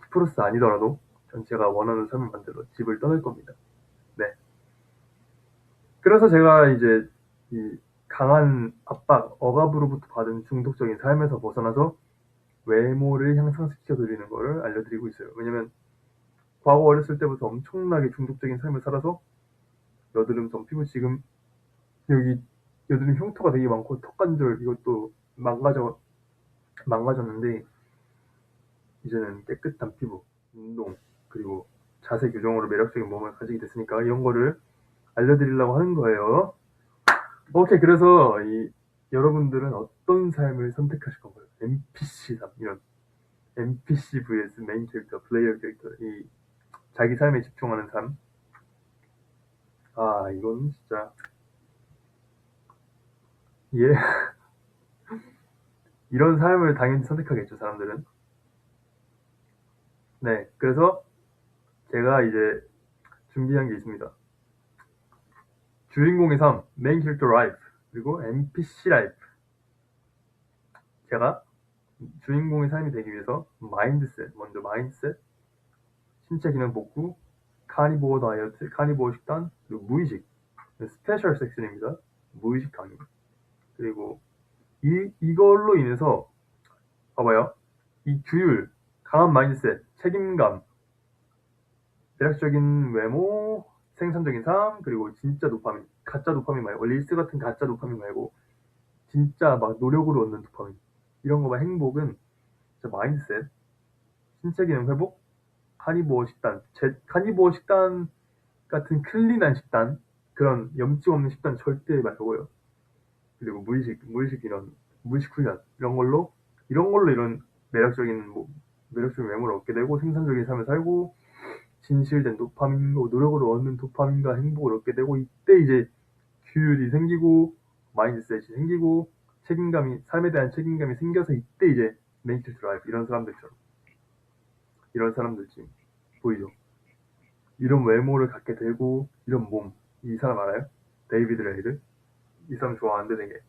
키프로스 아니더라도 전 제가 원하는 삶을 만들어 집을 떠날 겁니다. 네. 그래서 제가 이제 이 강한 압박, 억압으로부터 받은 중독적인 삶에서 벗어나서 외모를 향상시켜 드리는 거를 알려드리고 있어요. 왜냐면 과거 어렸을 때부터 엄청나게 중독적인 삶을 살아서 여드름성 피부, 지금 여기 여드름 흉터가 되게 많고 턱관절 이것도 망가졌는데, 이제는 깨끗한 피부, 운동, 그리고 자세 교정으로 매력적인 몸을 가지게 됐으니까 이런 거를 알려드리려고 하는 거예요. 오케이, 그래서 여러분들은 어떤 삶을 선택하실 건가요? NPC 삶, 이런 NPC vs 메인 캐릭터, 플레이어 캐릭터, 이 자기 삶에 집중하는 삶. 아, 이건 진짜 예, 이런 삶을 당연히 선택하겠죠, 사람들은. 네, 그래서 제가 이제 준비한 게 있습니다. 주인공의 삶, 메인 캐릭터 라이프, 그리고 NPC 라이프. 제가 주인공의 삶이 되기 위해서 먼저 마인드셋, 신체 기능 복구, 카니보어 다이어트, 카니보어 식단, 그리고 무의식, 스페셜 섹션입니다. 무의식 강의. 그리고 이걸로 인해서, 봐봐요. 이 규율, 강한 마인드셋, 책임감, 대략적인 외모, 생산적인 삶, 그리고 진짜 도파민, 가짜 도파민 말고, 릴스 같은 가짜 도파민 말고, 진짜 막 노력으로 얻는 도파민. 이런 거만 행복은 진짜 마인드셋, 신체 기능 회복, 카니보어 식단 같은 클린한 식단, 그런 염증 없는 식단 절대 말고요. 그리고 무의식 훈련, 이런 매력적인 외모를 얻게 되고, 생산적인 삶을 살고, 진실된 도파민, 노력으로 얻는 도파민과 행복을 얻게 되고, 이때 이제 규율이 생기고, 마인드셋이 생기고, 삶에 대한 책임감이 생겨서 이때 이제 메이트 드라이브, 이런 사람들 지금 보이죠? 이런 외모를 갖게 되고, 이런 몸. 이 사람 알아요? 데이비드 레이드? 이 사람 좋아하는데 되게.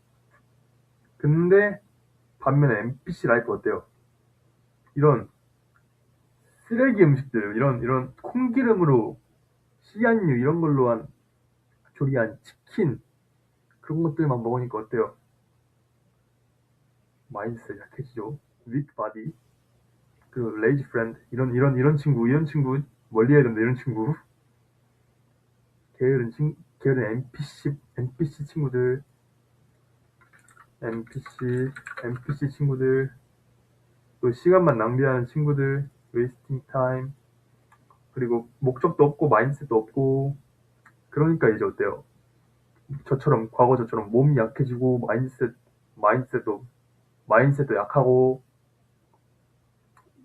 근데 반면에 NPC 라이프 어때요? 이런 쓰레기 음식들, 이런 콩기름으로 씨앗류 이런 걸로 조리한 치킨, 그런 것들만 먹으니까 어때요? 마인드셋 약해지죠. 윅 바디, 그 레이지 프렌드, 이런 친구 멀리 해야 된다. 이런 친구, 게으른 NPC 친구들, NPC NPC 친구들, 또 시간만 낭비하는 친구들, 웨이스팅 타임, 그리고 목적도 없고 마인드셋도 없고. 그러니까 이제 어때요? 과거 저처럼 몸이 약해지고, 마인드셋도 마인드셋도 약하고,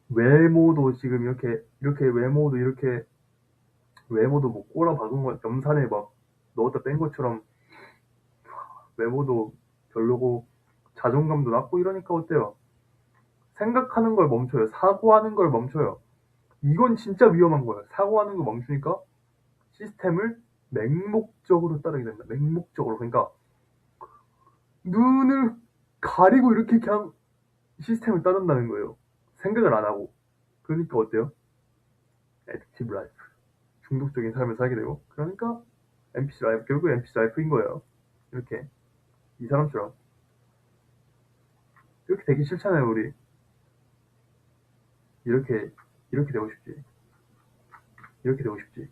외모도 지금 외모도 뭐 꼬라 박은 거, 염산에 막 넣었다 뺀 것처럼 외모도 별로고, 자존감도 낮고. 이러니까 어때요? 생각하는 걸 멈춰요. 사고하는 걸 멈춰요. 이건 진짜 위험한 거예요. 사고하는 거 멈추니까 시스템을 맹목적으로 따르게 된다. 맹목적으로. 그러니까 눈을 가리고 이렇게 그냥 시스템을 따른다는 거예요. 생각을 안 하고. 그러니까 어때요? 액티브 라이프. 중독적인 삶을 살게 되고, 그러니까 NPC 라이프, 결국 NPC 라이프인 거예요. 이렇게. 이 사람처럼. 이렇게 되기 싫잖아요, 우리. 이렇게, 이렇게 되고 싶지. 이렇게 되고 싶지.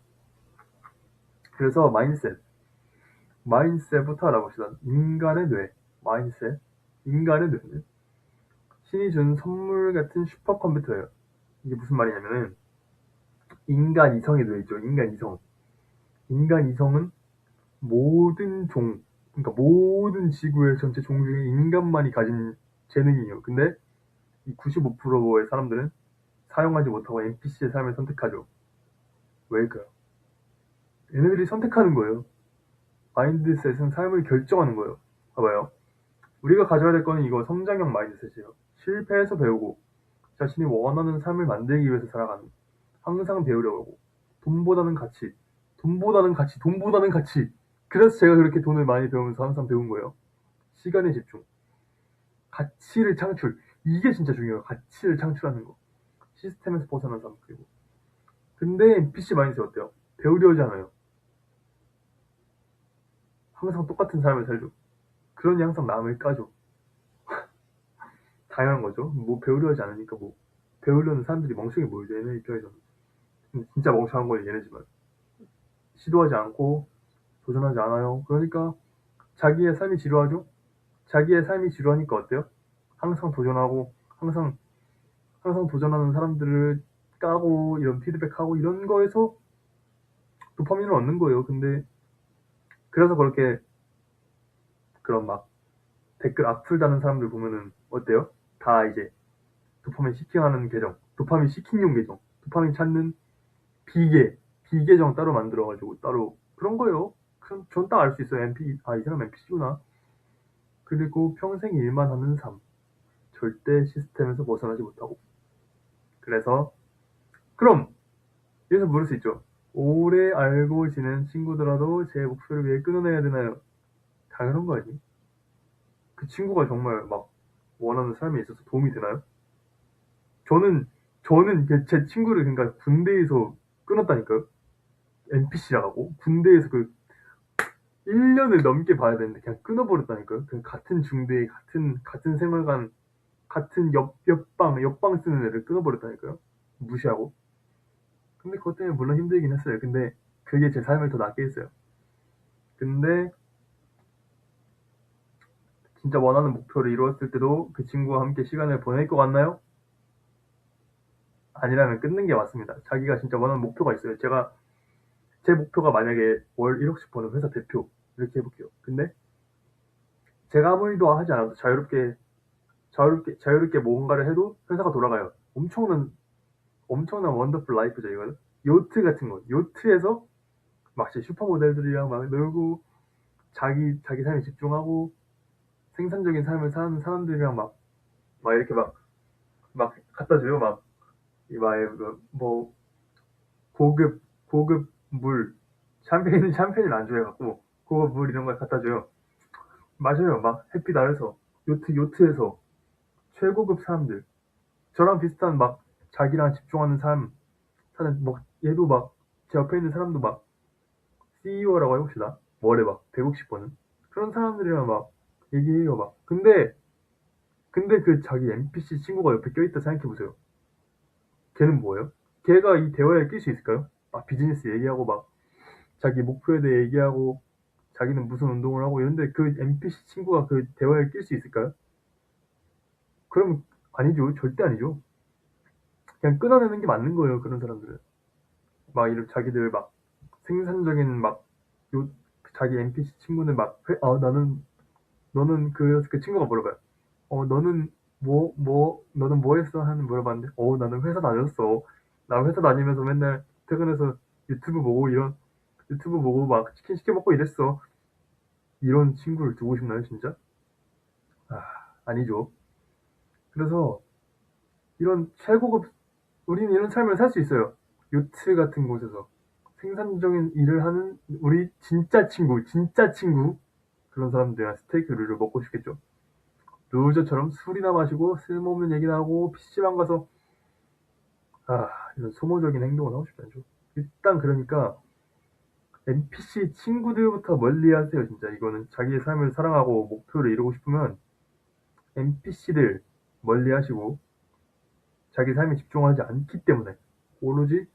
그래서 마인드셋부터 알아봅시다. 인간의 뇌. 마인드셋. 인간의 뇌는 신이 준 선물 같은 슈퍼컴퓨터예요. 이게 무슨 말이냐면은, 인간 이성의 뇌 있죠. 인간 이성. 인간 이성은 모든 그러니까 모든 지구의 전체 종 중에 인간만이 가진 재능이에요. 근데 이 95%의 사람들은 사용하지 못하고 NPC의 삶을 선택하죠. 왜일까요? 얘네들이 선택하는 거예요. 마인드셋은 삶을 결정하는 거예요. 봐봐요. 우리가 가져야 될 거는 이거 성장형 마인드셋이에요. 실패해서 배우고 자신이 원하는 삶을 만들기 위해서 살아가는, 항상 배우려고 하고, 돈보다는 가치, 돈보다는 가치, 돈보다는 가치. 그래서 제가 그렇게 돈을 많이 배우면서 항상 배운 거예요. 시간에 집중, 가치를 창출. 이게 진짜 중요해요. 가치를 창출하는 거. 시스템에서 벗어난 삶. 그리고 근데 NPC 마인드셋 어때요? 배우려 하지 않아요. 항상 똑같은 삶을 살죠. 그러니 항상 남을 까죠. 당연한 거죠. 뭐 배우려 하지 않으니까 뭐 배우려는 사람들이 멍청이 모이죠. 얘네 입장에서는. 진짜 멍청한 건 얘네지만 시도하지 않고 도전하지 않아요. 그러니까 자기의 삶이 지루하죠. 자기의 삶이 지루하니까 어때요? 항상 도전하고 항상 도전하는 사람들을 까고 이런 피드백하고 이런 거에서 도파민을 얻는 거예요. 근데 그래서 그렇게 그런 막 댓글 악플 다는 사람들 보면은 어때요? 다 이제 도파민 시킹하는 계정, 도파민 시킹용 계정, 도파민 찾는 비계정 따로 만들어가지고 따로 그런 거예요. 그럼 전 딱 알 수 있어요. 이 사람 NPC구나. 그리고 평생 일만 하는 삶. 절대 시스템에서 벗어나지 못하고. 그래서 그럼 여기서 물을 수 있죠. 오래 알고 지낸 친구더라도 제 목표를 위해 끊어내야 되나요? 당연한 거 아니? 그 친구가 정말 막 원하는 삶에 있어서 도움이 되나요? 저는 제 친구를 그러니까 군대에서 끊었다니까요. NPC라고 군대에서 그 1년을 넘게 봐야 되는데 그냥 끊어버렸다니까요. 그 같은 중대에 같은 생활관 같은 옆방 쓰는 애를 끊어버렸다니까요. 무시하고. 근데 그것 때문에 물론 힘들긴 했어요. 근데 그게 제 삶을 더 낫게 했어요. 근데 진짜 원하는 목표를 이루었을 때도 그 친구와 함께 시간을 보낼 것 같나요? 아니라면 끊는 게 맞습니다. 자기가 진짜 원하는 목표가 있어요. 제 목표가 만약에 월 1억씩 버는 회사 대표 이렇게 해볼게요. 근데 제가 아무 일도 하지 않아도 자유롭게 뭔가를 해도 회사가 돌아가요. 엄청난 원더풀 라이프죠, 이거는. 요트 같은 거. 요트에서 막 슈퍼모델들이랑 막 놀고, 자기 삶에 집중하고, 생산적인 삶을 사는 사람들이랑 막 이렇게 막 갖다 줘요. 뭐, 고급 물. 샴페인을 안 좋아해갖고, 고급 물 이런 걸 갖다 줘요. 맞아요. 막 햇빛 아래서, 요트에서, 최고급 사람들. 저랑 비슷한 자기랑 집중하는 삶, 얘도 제 옆에 있는 사람도 CEO라고 해봅시다. 월에 150번은. 그런 사람들이랑 얘기해요, 근데 그 자기 NPC 친구가 옆에 껴있다 생각해보세요. 걔는 뭐예요? 걔가 이 대화에 낄 수 있을까요? 비즈니스 얘기하고 자기 목표에 대해 얘기하고 자기는 무슨 운동을 하고 이런데 그 NPC 친구가 그 대화에 낄 수 있을까요? 그럼 아니죠. 절대 아니죠. 그냥 끊어내는 게 맞는 거예요, 그런 사람들은. 이런 자기들 생산적인 요, 자기 NPC 친구는 너는 그 친구가 물어봐요. 너는 뭐 했어? 하는 물어봤는데, 나는 회사 다녔어. 나 회사 다니면서 맨날 퇴근해서 유튜브 보고 유튜브 보고 치킨 시켜 먹고 이랬어. 이런 친구를 두고 싶나요, 진짜? 아니죠. 그래서 이런 우리는 이런 삶을 살 수 있어요. 요트 같은 곳에서. 생산적인 일을 하는 우리 진짜 친구, 그런 사람들이랑 스테이크를 먹고 싶겠죠. 루저처럼 술이나 마시고 쓸모없는 얘기나 하고 PC방 가서 이런 소모적인 행동은 하고 싶지 않죠. 일단 그러니까 NPC 친구들부터 멀리 하세요. 진짜 이거는 자기의 삶을 사랑하고 목표를 이루고 싶으면 NPC들 멀리 하시고 자기 삶에 집중하지 않기 때문에 오로지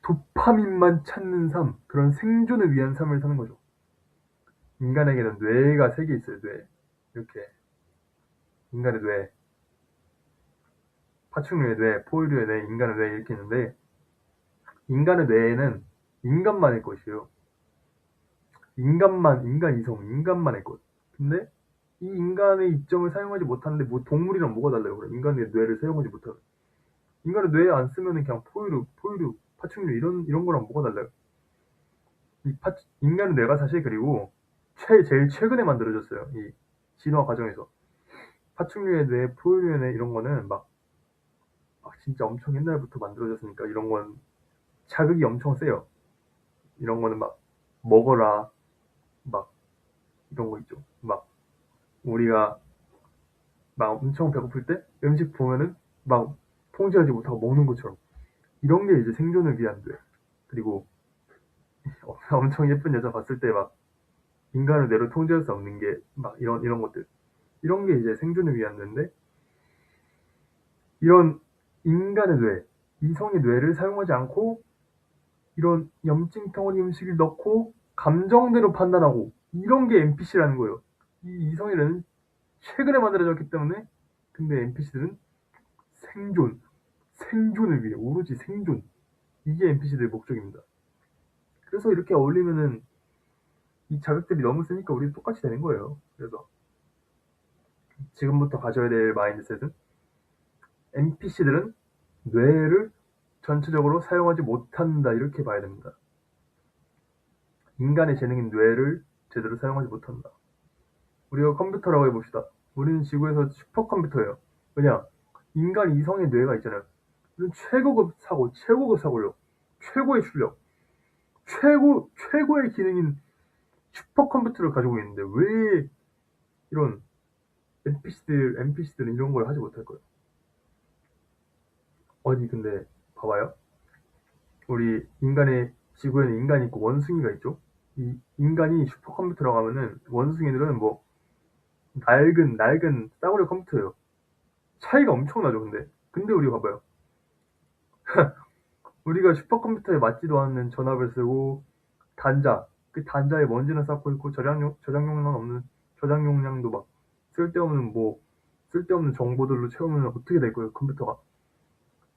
도파민만 찾는 삶, 그런 생존을 위한 삶을 사는 거죠. 인간에게는 뇌가 3개 있어요. 뇌. 이렇게 인간의 뇌, 파충류의 뇌, 포유류의 뇌, 인간의 뇌 이렇게 있는데 인간의 뇌에는 인간만의 것이에요. 인간 이성, 인간만의 것. 근데 이 인간의 이점을 사용하지 못하는데 뭐 동물이랑 뭐가 달라요? 그래. 인간의 뇌를 사용하지 못하는. 인간의 뇌 안 쓰면은 그냥 포유류, 파충류 이런 거랑 뭐가 달라요? 인간의 뇌가 사실 그리고 제일 최근에 만들어졌어요. 이 진화 과정에서. 파충류의 뇌, 포유류의 뇌 이런 거는 막 진짜 엄청 옛날부터 만들어졌으니까 이런 건 자극이 엄청 세요. 이런 거는 막 먹어라, 막 이런 거 있죠. 막 우리가 막 엄청 배고플 때 음식 보면은 막 통제하지 못하고 먹는 것처럼 이런 게 이제 생존을 위한 뇌. 그리고 엄청 예쁜 여자 봤을 때 막 인간을 뇌로 통제할 수 없는 게 막 이런 것들. 이런 게 이제 생존을 위한 뇌인데 이런 인간의 뇌, 이성의 뇌를 사용하지 않고 이런 염증덩어리 음식을 넣고 감정대로 판단하고 이런 게 NPC라는 거예요. 이 이성의 뇌는 최근에 만들어졌기 때문에 근데 NPC들은 생존, 생존을 위해 오로지 생존 이게 NPC들의 목적입니다. 그래서 이렇게 어울리면은 이 자극들이 너무 세니까 우리도 똑같이 되는 거예요. 그래서 지금부터 가져야 될 마인드셋은 NPC들은 뇌를 전체적으로 사용하지 못한다 이렇게 봐야 됩니다. 인간의 재능인 뇌를 제대로 사용하지 못한다. 우리가 컴퓨터라고 해봅시다. 우리는 지구에서 슈퍼컴퓨터예요. 왜냐? 인간 이성의 뇌가 있잖아요. 이런 최고급 사고력, 최고의 출력, 최고의 기능인 슈퍼컴퓨터를 가지고 있는데 왜 이런 NPC들은 이런 걸 하지 못할까요? 아니 근데 봐봐요. 우리 인간의 지구에는 인간이 있고 원숭이가 있죠. 이 인간이 슈퍼컴퓨터라고 하면은 원숭이들은 뭐 낡은 싸구려 컴퓨터예요. 차이가 엄청나죠, 근데 우리 봐봐요. 우리가 슈퍼컴퓨터에 맞지도 않는 전압을 쓰고 그 단자에 먼지나 쌓고 있고 저장 용량도 막 쓸데없는 정보들로 채우면 어떻게 될 거예요, 컴퓨터가?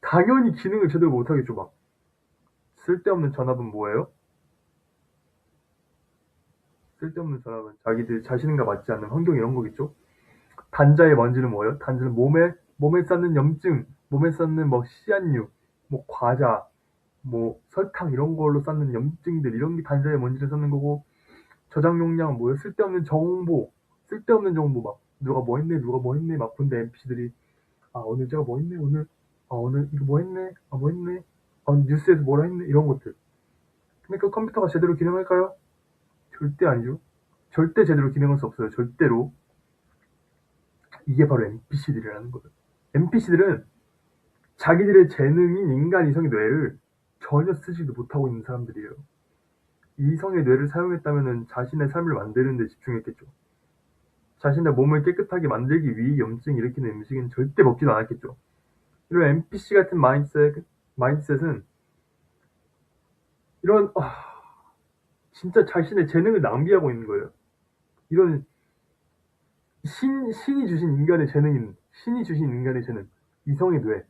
당연히 기능을 제대로 못 하겠죠, 막. 쓸데없는 전압은 뭐예요? 쓸데없는 전압은 자기들 자신과 맞지 않는 환경 이런 거겠죠? 단자의 먼지는 뭐예요? 단자는 몸에 쌓는 염증, 몸에 쌓는 뭐 씨앗류, 뭐 과자, 뭐 설탕 이런 걸로 쌓는 염증들 이런 게 단자의 먼지를 쌓는 거고 저장 용량은 뭐예요? 쓸데없는 정보 막 누가 뭐 했네 막 근데 NPC들이 오늘 제가 뭐 했네 오늘 이거 뭐 했네 뉴스에서 뭐라 했네 이런 것들. 근데 그 컴퓨터가 제대로 기능할까요? 절대 아니죠. 절대 제대로 기능할 수 없어요. 절대로. 이게 바로 NPC들이라는 거예요. NPC들은 자기들의 재능인 인간 이성의 뇌를 전혀 쓰지도 못하고 있는 사람들이에요. 이성의 뇌를 사용했다면 자신의 삶을 만드는 데 집중했겠죠. 자신의 몸을 깨끗하게 만들기 위해 염증 일으키는 음식은 절대 먹지도 않았겠죠. 이런 NPC 같은 마인드셋은 이런 진짜 자신의 재능을 낭비하고 있는 거예요. 이런 신이 주신 인간의 재능, 이성의 뇌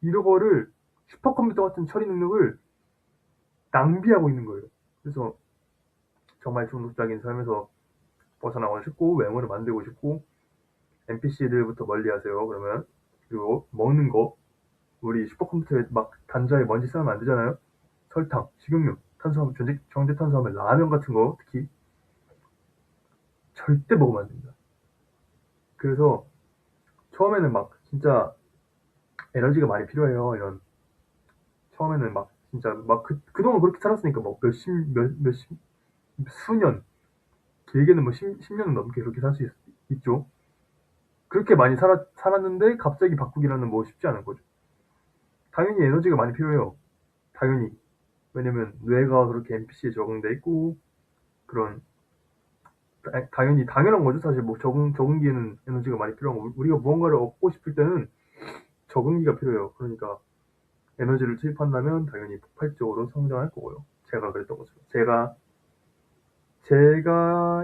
이런 거를 슈퍼컴퓨터 같은 처리 능력을 낭비하고 있는 거예요. 그래서 정말 중독적인 삶에서 벗어나고 싶고 외모를 만들고 싶고 NPC들부터 멀리하세요. 그러면 그리고 먹는 거 우리 슈퍼컴퓨터에 막 단자에 먼지 쌓으면 안 되잖아요. 설탕, 식용유, 탄수화물, 정제탄수화물, 라면 같은 거 특히 절대 먹으면 안 됩니다. 그래서 처음에는 막 진짜 에너지가 많이 필요해요. 이런 처음에는 막 진짜 막 그동안 그렇게 살았으니까 막 수년 길게는 뭐 10년 넘게 그렇게 살 수 있죠. 그렇게 많이 살았는데 갑자기 바꾸기라는 뭐 쉽지 않은 거죠. 당연히 에너지가 많이 필요해요. 당연히. 왜냐면 뇌가 그렇게 NPC에 적응돼 있고 그런 당연히 당연한 거죠. 사실 뭐 적응기에는 에너지가 많이 필요한 거. 우리가 무언가를 얻고 싶을 때는 적응기가 필요해요. 그러니까 에너지를 투입한다면 당연히 폭발적으로 성장할 거고요. 제가 그랬던 거죠. 제가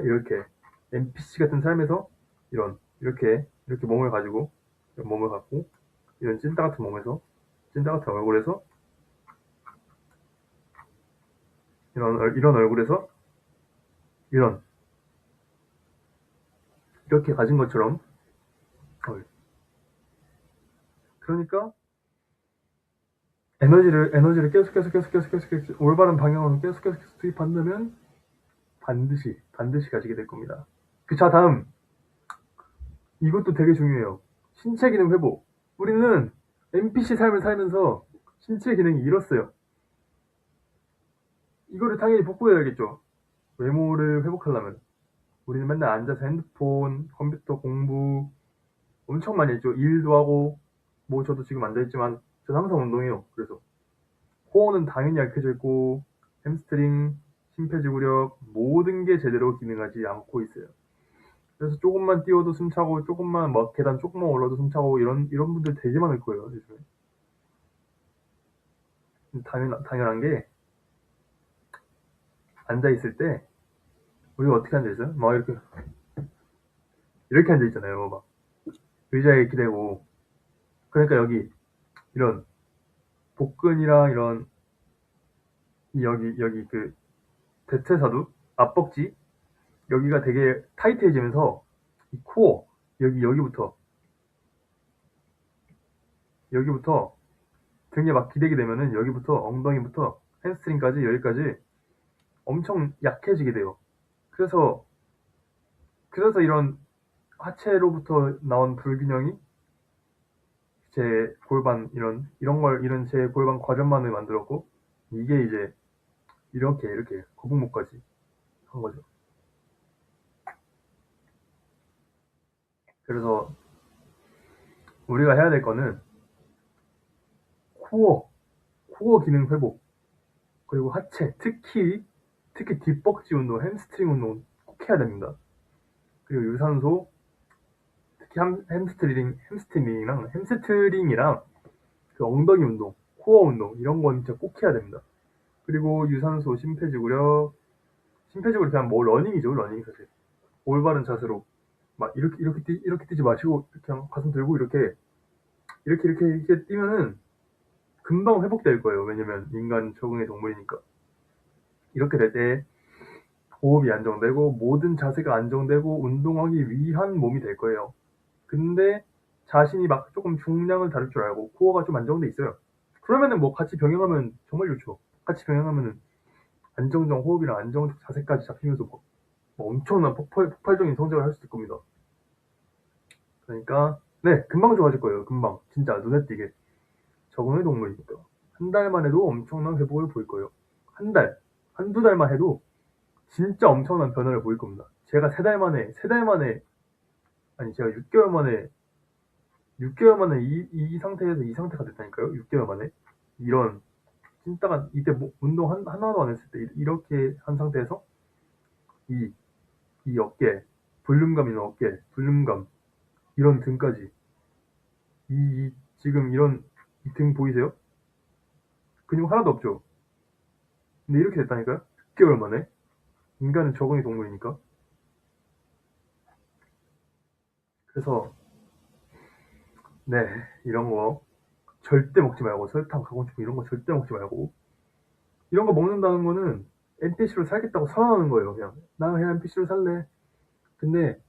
이렇게 NPC 같은 삶에서 이렇게 몸을 가지고 몸을 갖고 이런 찐따 같은 몸에서 찐따 같은 얼굴에서 이런 얼굴에서 이런 이렇게 가진 것처럼 그러니까 에너지를 계속 올바른 방향으로 계속 투입한다면 반드시 가지게 될 겁니다. 자, 다음. 이것도 되게 중요해요. 신체 기능 회복. 우리는 NPC 삶을 살면서 신체 기능이 잃었어요. 이거를 당연히 복구해야겠죠. 외모를 회복하려면. 우리는 맨날 앉아서 핸드폰, 컴퓨터 공부 엄청 많이 했죠. 일도 하고, 뭐 저도 지금 앉아있지만, 저는 항상 운동해요. 그래서. 코어는 당연히 약해져 있고, 햄스트링, 심폐지구력, 모든 게 제대로 기능하지 않고 있어요. 그래서 조금만 뛰어도 숨차고, 조금만 막 계단 조금만 올라도 숨차고, 이런 분들 되게 많을 거예요, 요즘에. 당연한 게, 앉아있을 때, 우리가 어떻게 앉아있어요? 막 이렇게 앉아있잖아요. 막, 의자에 기대고. 그러니까 여기, 이런, 복근이랑 여기 대퇴사두, 앞벅지, 여기가 되게 타이트해지면서, 이 코어, 여기부터 등에 막 기대게 되면은 여기부터 엉덩이부터 햄스트링까지 여기까지 엄청 약해지게 돼요. 그래서 이런 하체로부터 나온 불균형이 제 골반 이런 제 골반 과전만을 만들었고 이게 이제 이렇게 거북목까지 한 거죠. 그래서 우리가 해야 될 거는 코어, 코어 기능 회복 그리고 하체 특히 뒷벅지 운동, 햄스트링 운동 꼭 해야 됩니다. 그리고 유산소 특히 햄스트링이랑 그 엉덩이 운동, 코어 운동 이런 건 진짜 꼭 해야 됩니다. 그리고 유산소, 심폐지구력 그냥 뭐 러닝이죠, 러닝 사실. 올바른 자세로 막 이렇게 뛰지 마시고 그냥 가슴 들고 이렇게 뛰면은 금방 회복될 거예요. 왜냐면 인간 적응의 동물이니까. 이렇게 될 때 호흡이 안정되고 모든 자세가 안정되고 운동하기 위한 몸이 될 거예요. 근데 자신이 막 조금 중량을 다룰 줄 알고 코어가 좀 안정돼 있어요. 그러면은 뭐 같이 병행하면 정말 좋죠. 같이 병행하면은 안정적 호흡이랑 안정적 자세까지 잡히면서 뭐 엄청난 폭발적인 성장을 할 수 있을 겁니다. 그러니까 네 금방 좋아질 거예요. 금방 진짜 눈에 띄게 적응의 동물이니까 한 달만 해도 엄청난 회복을 보일 거예요. 한 달, 한두 달만 해도 진짜 엄청난 변화를 보일 겁니다. 제가 세 달 만에 아니 제가 6개월 만에 이 상태에서 이 상태가 됐다니까요. 6개월 만에 이런 찐따가 이때 뭐 운동 하나도 안 했을 때 이렇게 한 상태에서 이, 이 어깨 볼륨감 있는 어깨 볼륨감 이런 등까지 지금 이런 이 등 보이세요? 근육 하나도 없죠. 근데 이렇게 됐다니까요. 6개월 만에 인간은 적응의 동물이니까. 그래서 네 이런 거 절대 먹지 말고 설탕 가공식품 이런 거 절대 먹지 말고 이런 거 먹는다는 거는 NPC로 살겠다고 선언하는 거예요. 그냥 나 그냥 NPC로 살래. 근데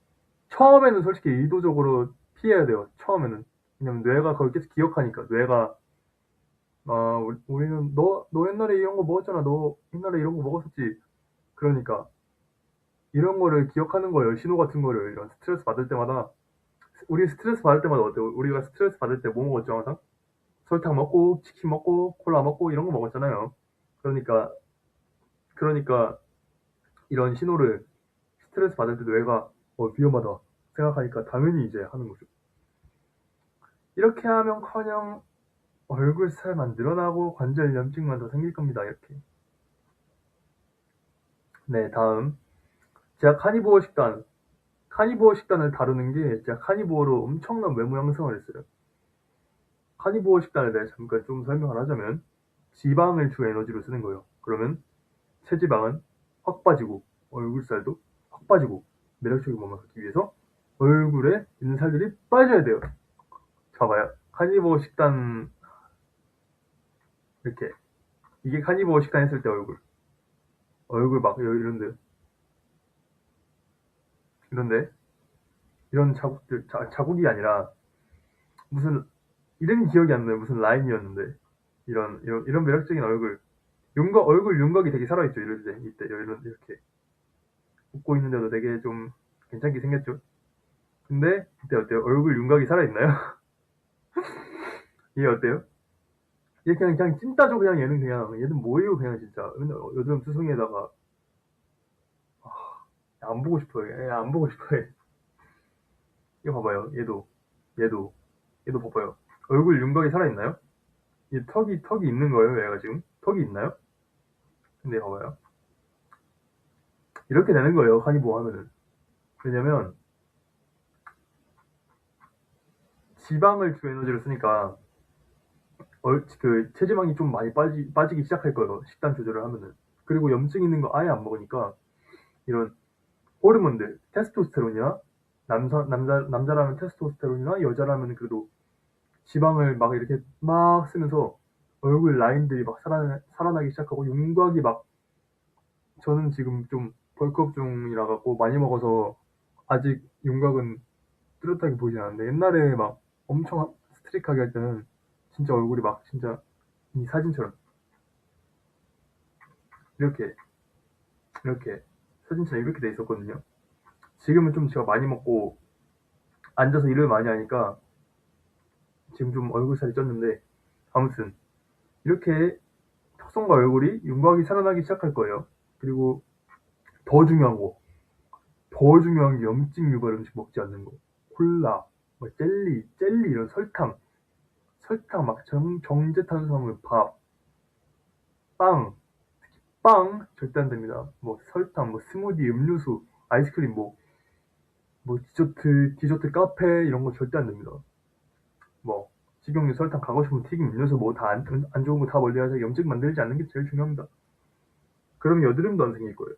처음에는 솔직히 의도적으로 피해야 돼요. 처음에는. 왜냐면 뇌가 그걸 계속 기억하니까. 뇌가 우리는 너 옛날에 이런 거 먹었잖아. 너 옛날에 이런 거 먹었었지. 그러니까 이런 거를 기억하는 거예요. 신호 같은 거를 이런 스트레스 받을 때마다 우리 스트레스 받을 때마다 어때요? 우리가 스트레스 받을 때 뭐 먹었죠 항상? 설탕 먹고 치킨 먹고 콜라 먹고 이런 거 먹었잖아요. 그러니까 그러니까 이런 신호를 스트레스 받을 때 뇌가 위험하다 생각하니까 당연히 이제 하는 거죠. 이렇게 하면커녕 얼굴 살만 늘어나고 관절 염증만 더 생길 겁니다. 이렇게. 네, 다음. 제가 카니보어 식단을 다루는 게 제가 카니보어로 엄청난 외모 형성을 했어요. 카니보어 식단에 대해 잠깐 좀 설명을 하자면 지방을 주 에너지로 쓰는 거예요. 그러면 체지방은 확 빠지고 얼굴살도 확 빠지고 매력적인 몸을 갖기 위해서 얼굴에 있는 살들이 빠져야 돼요. 봐봐요. 카니보어 식단 이렇게 이게 카니보어 식단 했을 때 얼굴 막 이런데 이런 자국이 아니라 무슨 이름이 기억이 안 나요. 무슨 라인이었는데 이런 매력적인 얼굴 윤곽이 되게 살아있죠. 이럴 때 이때 이렇게 웃고 있는데도 되게 좀 괜찮게 생겼죠. 근데 이때 어때요? 얼굴 윤곽이 살아있나요? 얘 어때요? 얘 그냥 찐따죠. 그냥 얘는 뭐예요? 그냥 진짜 맨날 여드름 투성이에다가 안 보고 싶어요. 안 보고 싶어요. 이거 봐봐요. 얘도 얘도 봐봐요. 얼굴 윤곽이 살아있나요? 얘 턱이 있는 거예요. 얘가 지금 턱이 있나요? 근데 봐봐요. 이렇게 되는 거예요. 카니보 하면은. 왜냐면 지방을 주 에너지로 쓰니까 그 체지방이 좀 많이 빠지기 시작할 거예요. 식단 조절을 하면은. 그리고 염증 있는 거 아예 안 먹으니까 이런 호르몬들, 테스토스테론이나 남자라면 테스토스테론이나 여자라면 그래도 지방을 막 이렇게 막 쓰면서 얼굴 라인들이 막 살아나기 시작하고 윤곽이 막 저는 지금 좀 벌크업 중이라 갖고 많이 먹어서 아직 윤곽은 뚜렷하게 보이진 않는데 옛날에 막 엄청 스트릭하게 할 때는 진짜 얼굴이 막 진짜 이 사진처럼 이렇게 이렇게 사진처럼 이렇게 돼 있었거든요. 지금은 좀 제가 많이 먹고 앉아서 일을 많이 하니까 지금 좀 얼굴살이 쪘는데 아무튼 이렇게 턱선과 얼굴이 윤곽이 살아나기 시작할 거예요. 그리고 더 중요한 거, 더 중요한 게 염증 유발 음식 먹지 않는 거. 콜라, 뭐 젤리 이런 설탕 막 정제 탄수화물, 밥, 빵, 빵 절대 안 됩니다. 뭐 설탕, 뭐 스무디, 음료수, 아이스크림, 뭐 디저트 카페 이런 거 절대 안 됩니다. 뭐 식용유, 설탕, 가고 싶은 튀김, 음료수 뭐 다 안 좋은 거 다 멀리하자 염증 만들지 않는 게 제일 중요합니다. 그럼 여드름도 안 생길 거예요.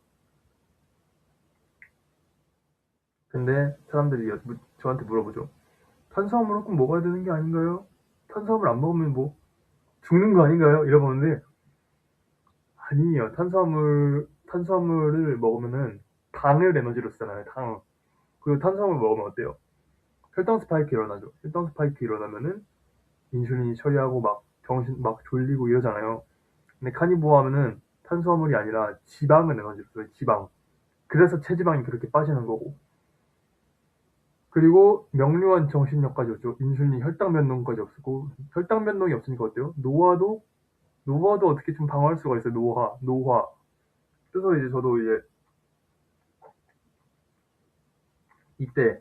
근데 사람들이 저한테 물어보죠. 탄수화물은 꼭 먹어야 되는 게 아닌가요? 탄수화물 안 먹으면 뭐 죽는 거 아닌가요? 이러보는데 아니에요. 탄수화물을 먹으면은 당을 에너지로 쓰잖아요. 당. 그리고 탄수화물 먹으면 어때요? 혈당 스파이크 일어나죠. 혈당 스파이크 일어나면은 인슐린이 처리하고 막 정신 막 졸리고 이러잖아요. 근데 카니보어 하면은 탄수화물이 아니라 지방을 에너지로 써요. 지방. 그래서 체지방이 그렇게 빠지는 거고. 그리고 명료한 정신력까지 없죠. 인슐린 혈당 변동까지 없고 혈당 변동이 없으니까 어때요? 노화도 어떻게 좀 방어할 수가 있어요. 노화. 그래서 이제 저도 이제 이때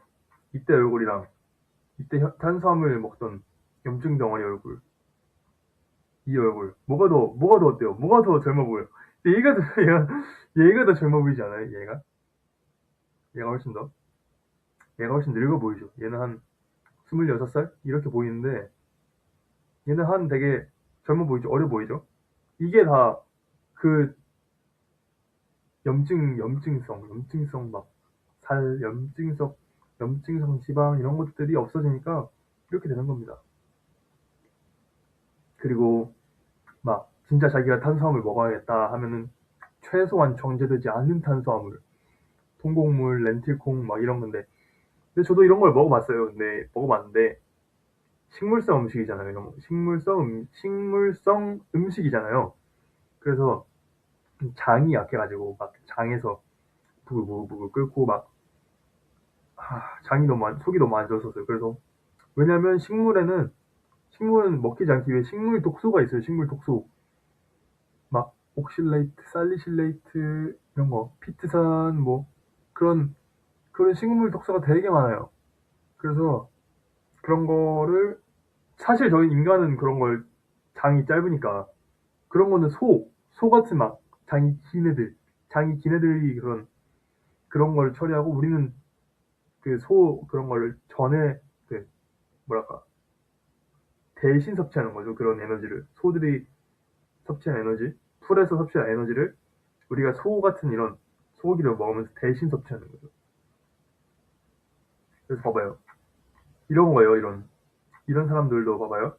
이때 얼굴이랑 이때 탄수화물 먹던 염증 덩어리 얼굴 이 얼굴 뭐가 더 어때요? 뭐가 더 젊어 보여? 얘가 더 얘가 더 젊어 보이지 않아요? 얘가 훨씬 더 얘가 훨씬 늙어 보이죠. 얘는 한 26살 이렇게 보이는데 얘는 한 되게 젊어 보이죠. 어려 보이죠. 이게 다 그 염증성 막 살 염증성 지방 이런 것들이 없어지니까 이렇게 되는 겁니다. 그리고 막 진짜 자기가 탄수화물 먹어야겠다 하면은 최소한 정제되지 않은 탄수화물, 통곡물, 렌틸콩 막 이런 건데 근데 저도 이런 걸 먹어봤어요. 근데 먹어봤는데 식물성 음식이잖아요. 이런 거. 식물성 음식이잖아요. 그래서 장이 약해가지고 막 장에서 부글부글 끓고 막 속이 너무 안 좋았었어요. 그래서 왜냐면 식물은 먹히지 않기 위해 식물 독소가 있어요. 식물 독소 막 옥실레이트, 살리실레이트 이런 거 피트산 뭐 그런 식물 독소가 되게 많아요. 그래서 그런 거를 사실 저희 인간은 그런 걸 장이 짧으니까 그런 거는 소 같은 막 장이 긴 애들이 그런 걸 처리하고 우리는 그 그런 걸 전에 그 뭐랄까 대신 섭취하는 거죠. 그런 에너지를 소들이 섭취한 에너지, 풀에서 섭취한 에너지를 우리가 소 같은 이런 소고기를 먹으면서 대신 섭취하는 거죠. 그래서 봐봐요. 이런 거예요. 이런 사람들도 봐봐요.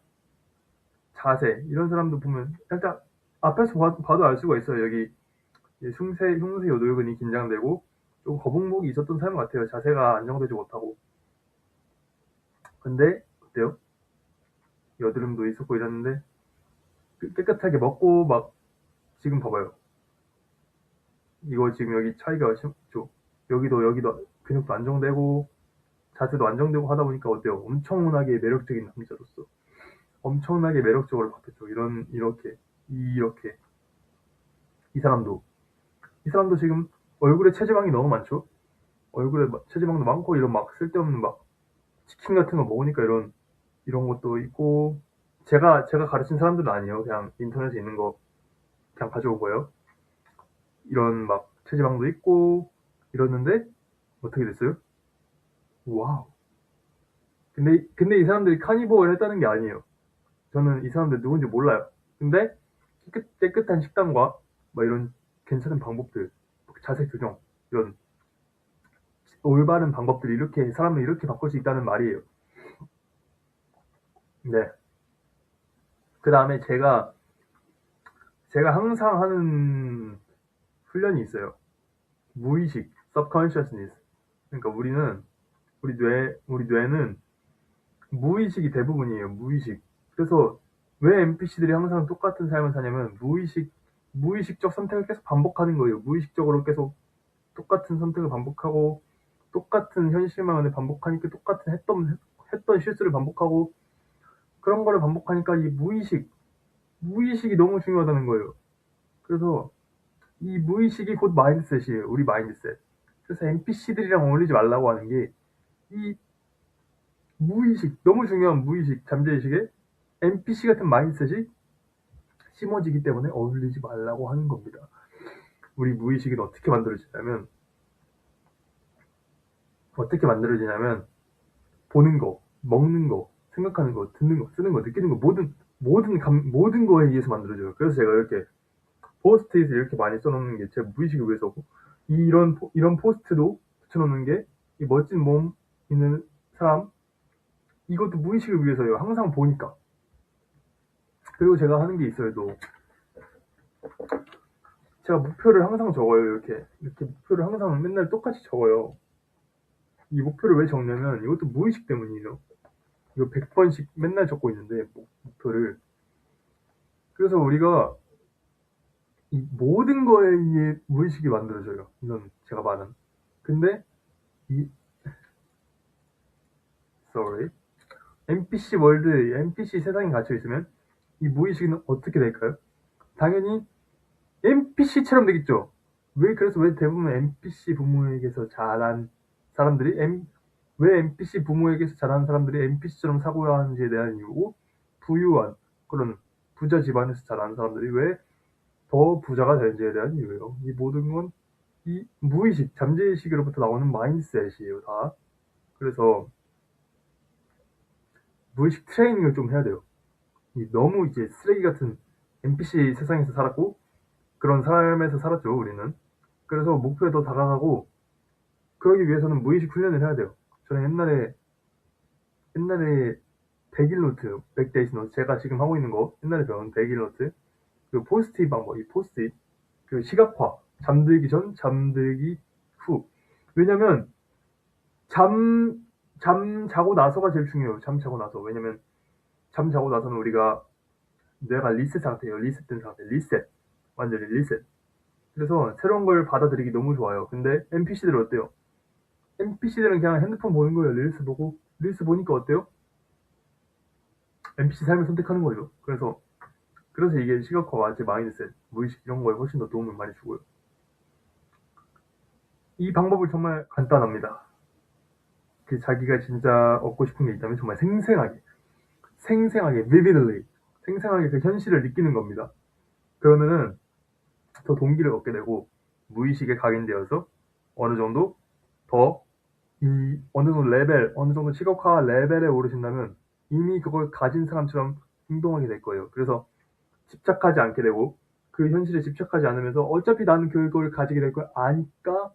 자세 이런 사람도 보면 살짝 앞에서 봐도 알 수가 있어요. 여기 흉쇄 요돌근이 긴장되고 좀 거북목이 있었던 사람 같아요. 자세가 안정되지 못하고. 근데 어때요? 여드름도 있었고 이랬는데 깨끗하게 먹고 막 지금 봐봐요. 이거 지금 여기 차이가 심죠. 여기도 근육도 안정되고 자세도 안정되고 하다 보니까 어때요? 엄청나게 매력적인 남자로서 엄청나게 매력적으로 바뀌었죠. 이렇게 이 사람도 지금 얼굴에 체지방이 너무 많죠. 얼굴에 체지방도 많고 이런 막 쓸데없는 막 치킨 같은 거 먹으니까 이런 것도 있고 제가 가르친 사람들은 아니에요. 그냥 인터넷에 있는 거 그냥 가져온 거예요. 이런 막 체지방도 있고 이러는데 어떻게 됐어요? 와우. 근데 이 사람들이 카니버를 했다는 게 아니에요. 저는 이 사람들 누군지 몰라요. 근데 깨끗한 식단과 뭐 이런 괜찮은 방법들, 자세 교정, 이런 올바른 방법들이 이렇게 사람을 이렇게 바꿀 수 있다는 말이에요. 네. 그 다음에 제가 항상 하는 훈련이 있어요. 무의식, subconsciousness. 그러니까 우리 뇌는 무의식이 대부분이에요. 무의식. 그래서 왜 NPC들이 항상 똑같은 삶을 사냐면 무의식적 선택을 계속 반복하는 거예요. 무의식적으로 계속 똑같은 선택을 반복하고 똑같은 현실만을 반복하니까 똑같은 했던 실수를 반복하고 그런 거를 반복하니까 이 무의식이 너무 중요하다는 거예요. 그래서 이 무의식이 곧 마인드셋이에요. 우리 마인드셋. 그래서 NPC들이랑 어울리지 말라고 하는 게 이 무의식, 너무 중요한 무의식, 잠재의식에 NPC 같은 마인드셋이 심어지기 때문에 어울리지 말라고 하는 겁니다. 우리 무의식은 어떻게 만들어지냐면 보는 거, 먹는 거, 생각하는 거, 듣는 거, 쓰는 거, 느끼는 거 모든 거에 의해서 만들어져요. 그래서 제가 이렇게 포스트잇을 이렇게 많이 써놓는 게 제 무의식을 위해서고 이런 포스트도 붙여놓는 게 이 멋진 몸 있는 사람 이것도 무의식을 위해서예요. 항상 보니까. 그리고 제가 하는 게 있어요. 또 제가 목표를 항상 적어요. 이렇게 목표를 항상 맨날 똑같이 적어요. 이 목표를 왜 적냐면 이것도 무의식 때문이에요. 이거 100번씩 맨날 적고 있는데 목표를. 그래서 우리가 이 모든 거에 의해 무의식이 만들어져요. 이건 제가 말한. 근데 이 sorry NPC 월드, NPC 세상에 갇혀 있으면 이 무의식은 어떻게 될까요? 당연히 NPC처럼 되겠죠. 그래서 왜 대부분 NPC 부모에게서 자란 사람들이 왜 NPC 부모에게서 자란 사람들이 NPC처럼 사고야 하는지에 대한 이유고 부유한 그런 부자 집안에서 자란 사람들이 왜 더 부자가 되는지에 대한 이유예요. 이 모든 건 이 무의식, 잠재의식으로부터 나오는 마인드셋이에요, 다. 그래서 무의식 트레이닝을 좀 해야 돼요. 너무 이제 쓰레기 같은 NPC 세상에서 살았고 그런 삶에서 살았죠, 우리는. 그래서 목표에 더 다가가고 그러기 위해서는 무의식 훈련을 해야 돼요. 저는 옛날에 100일 노트, 100데이즈 노트, 제가 지금 하고 있는 거 옛날에 배운 100일 노트, 그 포스트잇 방법, 이 포스트잇, 그 시각화, 잠들기 전, 잠들기 후. 왜냐면 잠 자고 나서가 제일 중요해요. 잠 자고 나서. 왜냐면 잠 자고 나서는 우리가 뇌가 리셋 상태예요. 리셋된 상태. 완전히 리셋. 그래서 새로운 걸 받아들이기 너무 좋아요. 근데 NPC들은 어때요? NPC들은 그냥 핸드폰 보는 거예요. 릴스 보니까 어때요? NPC 삶을 선택하는 거죠. 그래서 이게 시각화와 제 마인드셋, 무의식 이런 거에 훨씬 더 도움을 많이 주고요. 이 방법은 정말 간단합니다. 자기가 진짜 얻고 싶은 게 있다면 정말 생생하게, vividly 생생하게 그 현실을 느끼는 겁니다. 그러면은 더 동기를 얻게 되고 무의식에 각인되어서 어느 정도 더 어느 정도 레벨, 어느 정도 시각화 레벨에 오르신다면 이미 그걸 가진 사람처럼 행동하게 될 거예요. 그래서 집착하지 않게 되고 그 현실에 집착하지 않으면서 어차피 나는 그걸 가지게 될 걸 아니까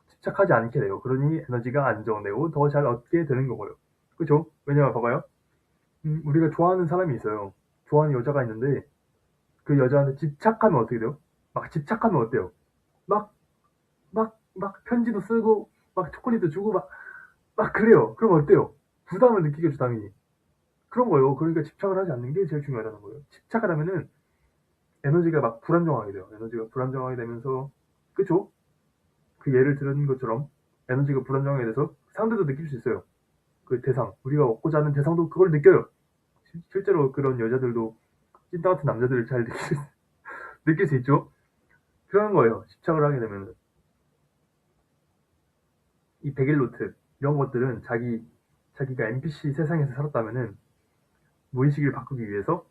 집착하지 않게 돼요. 그러니 에너지가 안정되고 더 잘 얻게 되는 거고요. 그죠? 왜냐면 봐봐요. 우리가 좋아하는 사람이 있어요. 좋아하는 여자가 있는데 그 여자한테 집착하면 어떻게 돼요? 막 집착하면 어때요? 막, 막 편지도 쓰고 막 초콜릿도 주고 막 그래요. 그럼 어때요? 부담을 느끼겠죠, 당연히. 그런 거예요. 그러니까 집착을 하지 않는 게 제일 중요하다는 거예요. 집착을 하면은 에너지가 막 불안정하게 돼요. 에너지가 불안정하게 되면서, 그쵸? 그 예를 들은 것처럼 에너지가 불안정하게 돼서 상대도 느낄 수 있어요. 그 대상, 우리가 얻고자 하는 대상도 그걸 느껴요. 실제로 그런 여자들도 찐따 같은 남자들을 잘 느낄 수 있죠? 그런 거예요. 집착을 하게 되면. 이 백일노트, 이런 것들은 자기가 NPC 세상에서 살았다면은 무의식을 바꾸기 위해서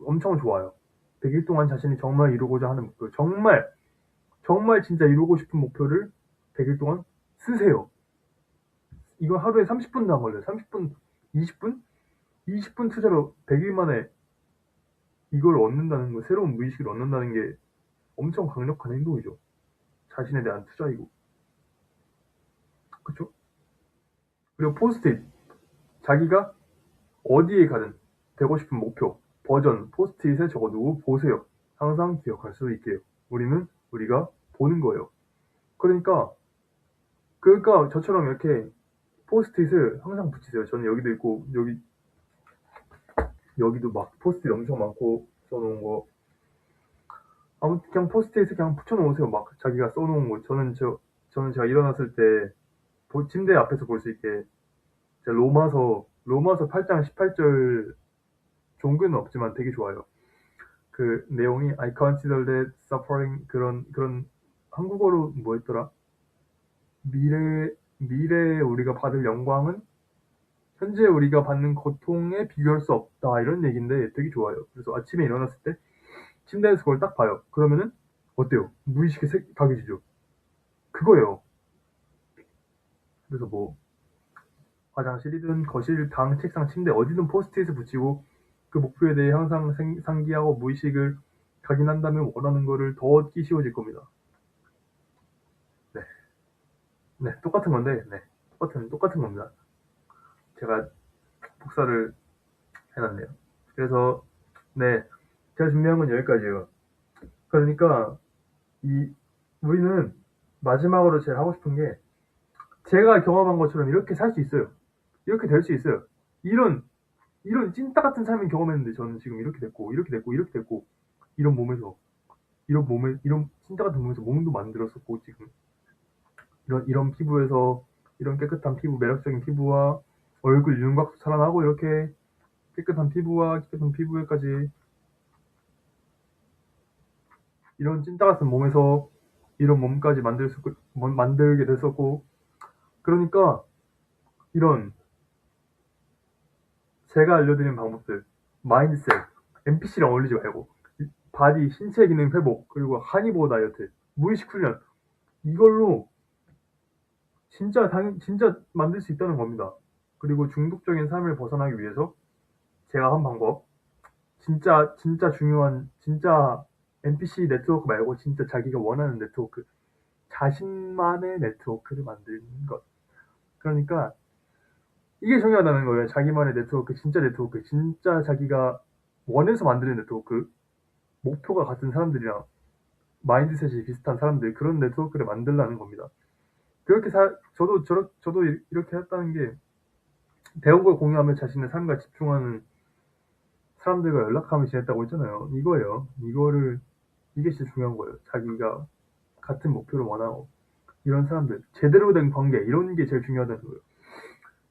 엄청 좋아요. 100일 동안 자신이 정말 이루고자 하는 목표, 정말 진짜 이루고 싶은 목표를 100일 동안 쓰세요. 이거 하루에 30분도 안 걸려요. 30분, 20분? 20분 투자로 100일 만에 이걸 얻는다는 거, 새로운 무의식을 얻는다는 게 엄청 강력한 행동이죠. 자신에 대한 투자이고. 그쵸? 그리고 포스트잇. 자기가 어디에 가든 되고 싶은 목표, 버전, 포스트잇에 적어두고 보세요. 항상 기억할 수 있게요. 우리가 보는 거예요. 그러니까 저처럼 이렇게 포스트잇을 항상 붙이세요. 저는 여기도 있고 여기도 막 포스트잇 엄청 많고 써놓은 거. 아무튼 그냥 포스트잇을 그냥 붙여놓으세요. 막 자기가 써놓은 거. 저는 제가 일어났을 때 침대 앞에서 볼 수 있게 로마서 8장 18절 종교는 없지만 되게 좋아요. 그 내용이 I consider that suffering 그런 한국어로 뭐였더라? 미래에 우리가 받을 영광은 현재 우리가 받는 고통에 비교할 수 없다 이런 얘기인데 되게 좋아요. 그래서 아침에 일어났을 때 침대에서 그걸 딱 봐요. 그러면은 어때요? 무의식에 각해지죠. 그거예요. 그래서 뭐 화장실이든 거실, 방, 책상, 침대 어디든 포스트잇을 붙이고 그 목표에 대해 항상 상기하고 무의식을 각인한다면 원하는 거를 더 얻기 쉬워질 겁니다. 네, 네, 똑같은 건데, 네, 똑같은 겁니다. 제가 복사를 해놨네요. 그래서 네, 제가 준비한 건 여기까지예요. 그러니까 이 우리는 마지막으로 제가 하고 싶은 게 제가 경험한 것처럼 이렇게 살 수 있어요. 이렇게 될 수 있어요. 이런 찐따 같은 삶을 경험했는데 저는 지금 이렇게 됐고 이런 몸에서 이런 찐따 같은 몸에서 몸도 만들었었고 지금 이런 피부에서 이런 깨끗한 피부 매력적인 피부와 얼굴 윤곽도 살아나고 이렇게 깨끗한 피부에까지 이런 찐따 같은 몸에서 이런 몸까지 만들게 됐었고 그러니까 이런 제가 알려드린 방법들 마인드셋 NPC랑 어울리지 말고 바디 신체 기능 회복 그리고 하니보 다이어트 무의식 훈련 이걸로 진짜 만들 수 있다는 겁니다. 그리고 중독적인 삶을 벗어나기 위해서 제가 한 방법 진짜 중요한 진짜 NPC 네트워크 말고 진짜 자기가 원하는 네트워크 자신만의 네트워크를 만드는 것 그러니까 이게 중요하다는 거예요. 자기만의 네트워크 진짜 자기가 원해서 만드는 네트워크 목표가 같은 사람들이랑 마인드셋이 비슷한 사람들 그런 네트워크를 만들라는 겁니다. 저도 이렇게 했다는 게 배운 걸 공유하며 자신의 삶과 집중하는 사람들과 연락하며 지냈다고 했잖아요. 이거예요. 이게 진짜 중요한 거예요. 자기가 같은 목표를 원하고 이런 사람들 제대로 된 관계 이런 게 제일 중요하다는 거예요.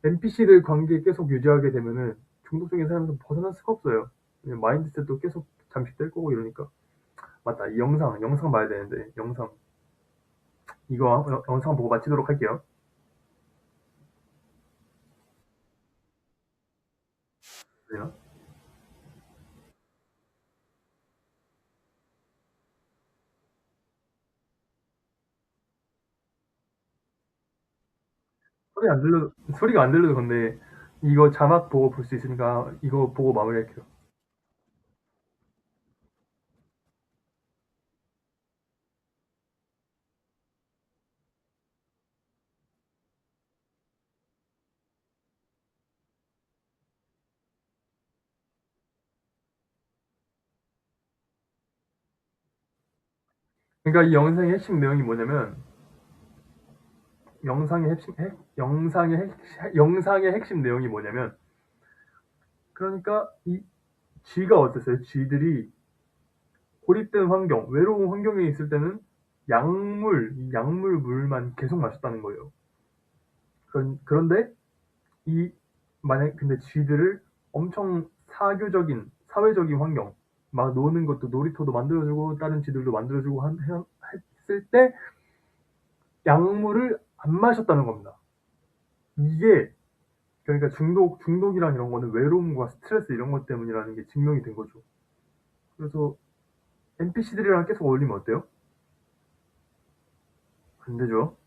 NPC들 관계 계속 유지하게 되면은 중독적인 삶에서 벗어날 수가 없어요. 마인드셋도 계속 잠식될 거고 이러니까 맞다. 이 영상 봐야 되는데 이거 영상 보고 마치도록 할게요. 그래요? 소리가 안 들려도 근데 이거 자막 보고 볼 수 있으니까 이거 보고 마무리할게요. 그러니까 이 영상의 핵심 내용이 뭐냐면 영상의 핵심 내용이 뭐냐면 그러니까 이 쥐가 어땠어요? 쥐들이 고립된 환경, 외로운 환경에 있을 때는 이 약물 물만 계속 마셨다는 거예요. 그런데 이 만약 근데 쥐들을 엄청 사회적인 환경, 막 노는 것도 놀이터도 만들어주고 다른 쥐들도 만들어주고 했을 때 약물을 안 마셨다는 겁니다. 이게 그러니까 중독이랑 이런 거는 외로움과 스트레스 이런 것 때문이라는 게 증명이 된 거죠. 그래서 NPC들이랑 계속 어울리면 어때요? 안 되죠.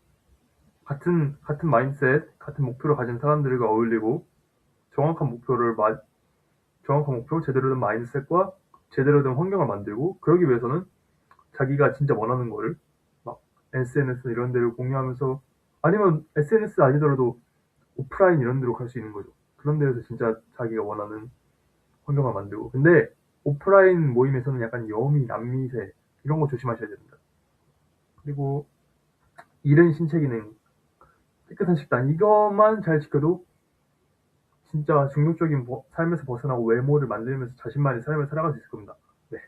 같은 마인드셋, 같은 목표를 가진 사람들과 어울리고 정확한 목표를 정확한 목표, 제대로 된 마인드셋과 제대로 된 환경을 만들고 그러기 위해서는 자기가 진짜 원하는 거를 막 SNS 이런 데를 공유하면서 아니면 SNS 아니더라도 오프라인 이런 데로 갈 수 있는 거죠. 그런 데에서 진짜 자기가 원하는 환경을 만들고. 근데 오프라인 모임에서는 약간 여미, 남미세 이런 거 조심하셔야 됩니다. 그리고 이른 신체 기능, 깨끗한 식단 이것만 잘 지켜도 진짜 중독적인 삶에서 벗어나고 외모를 만들면서 자신만의 삶을 살아갈 수 있을 겁니다. 네,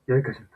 여기까지입니다.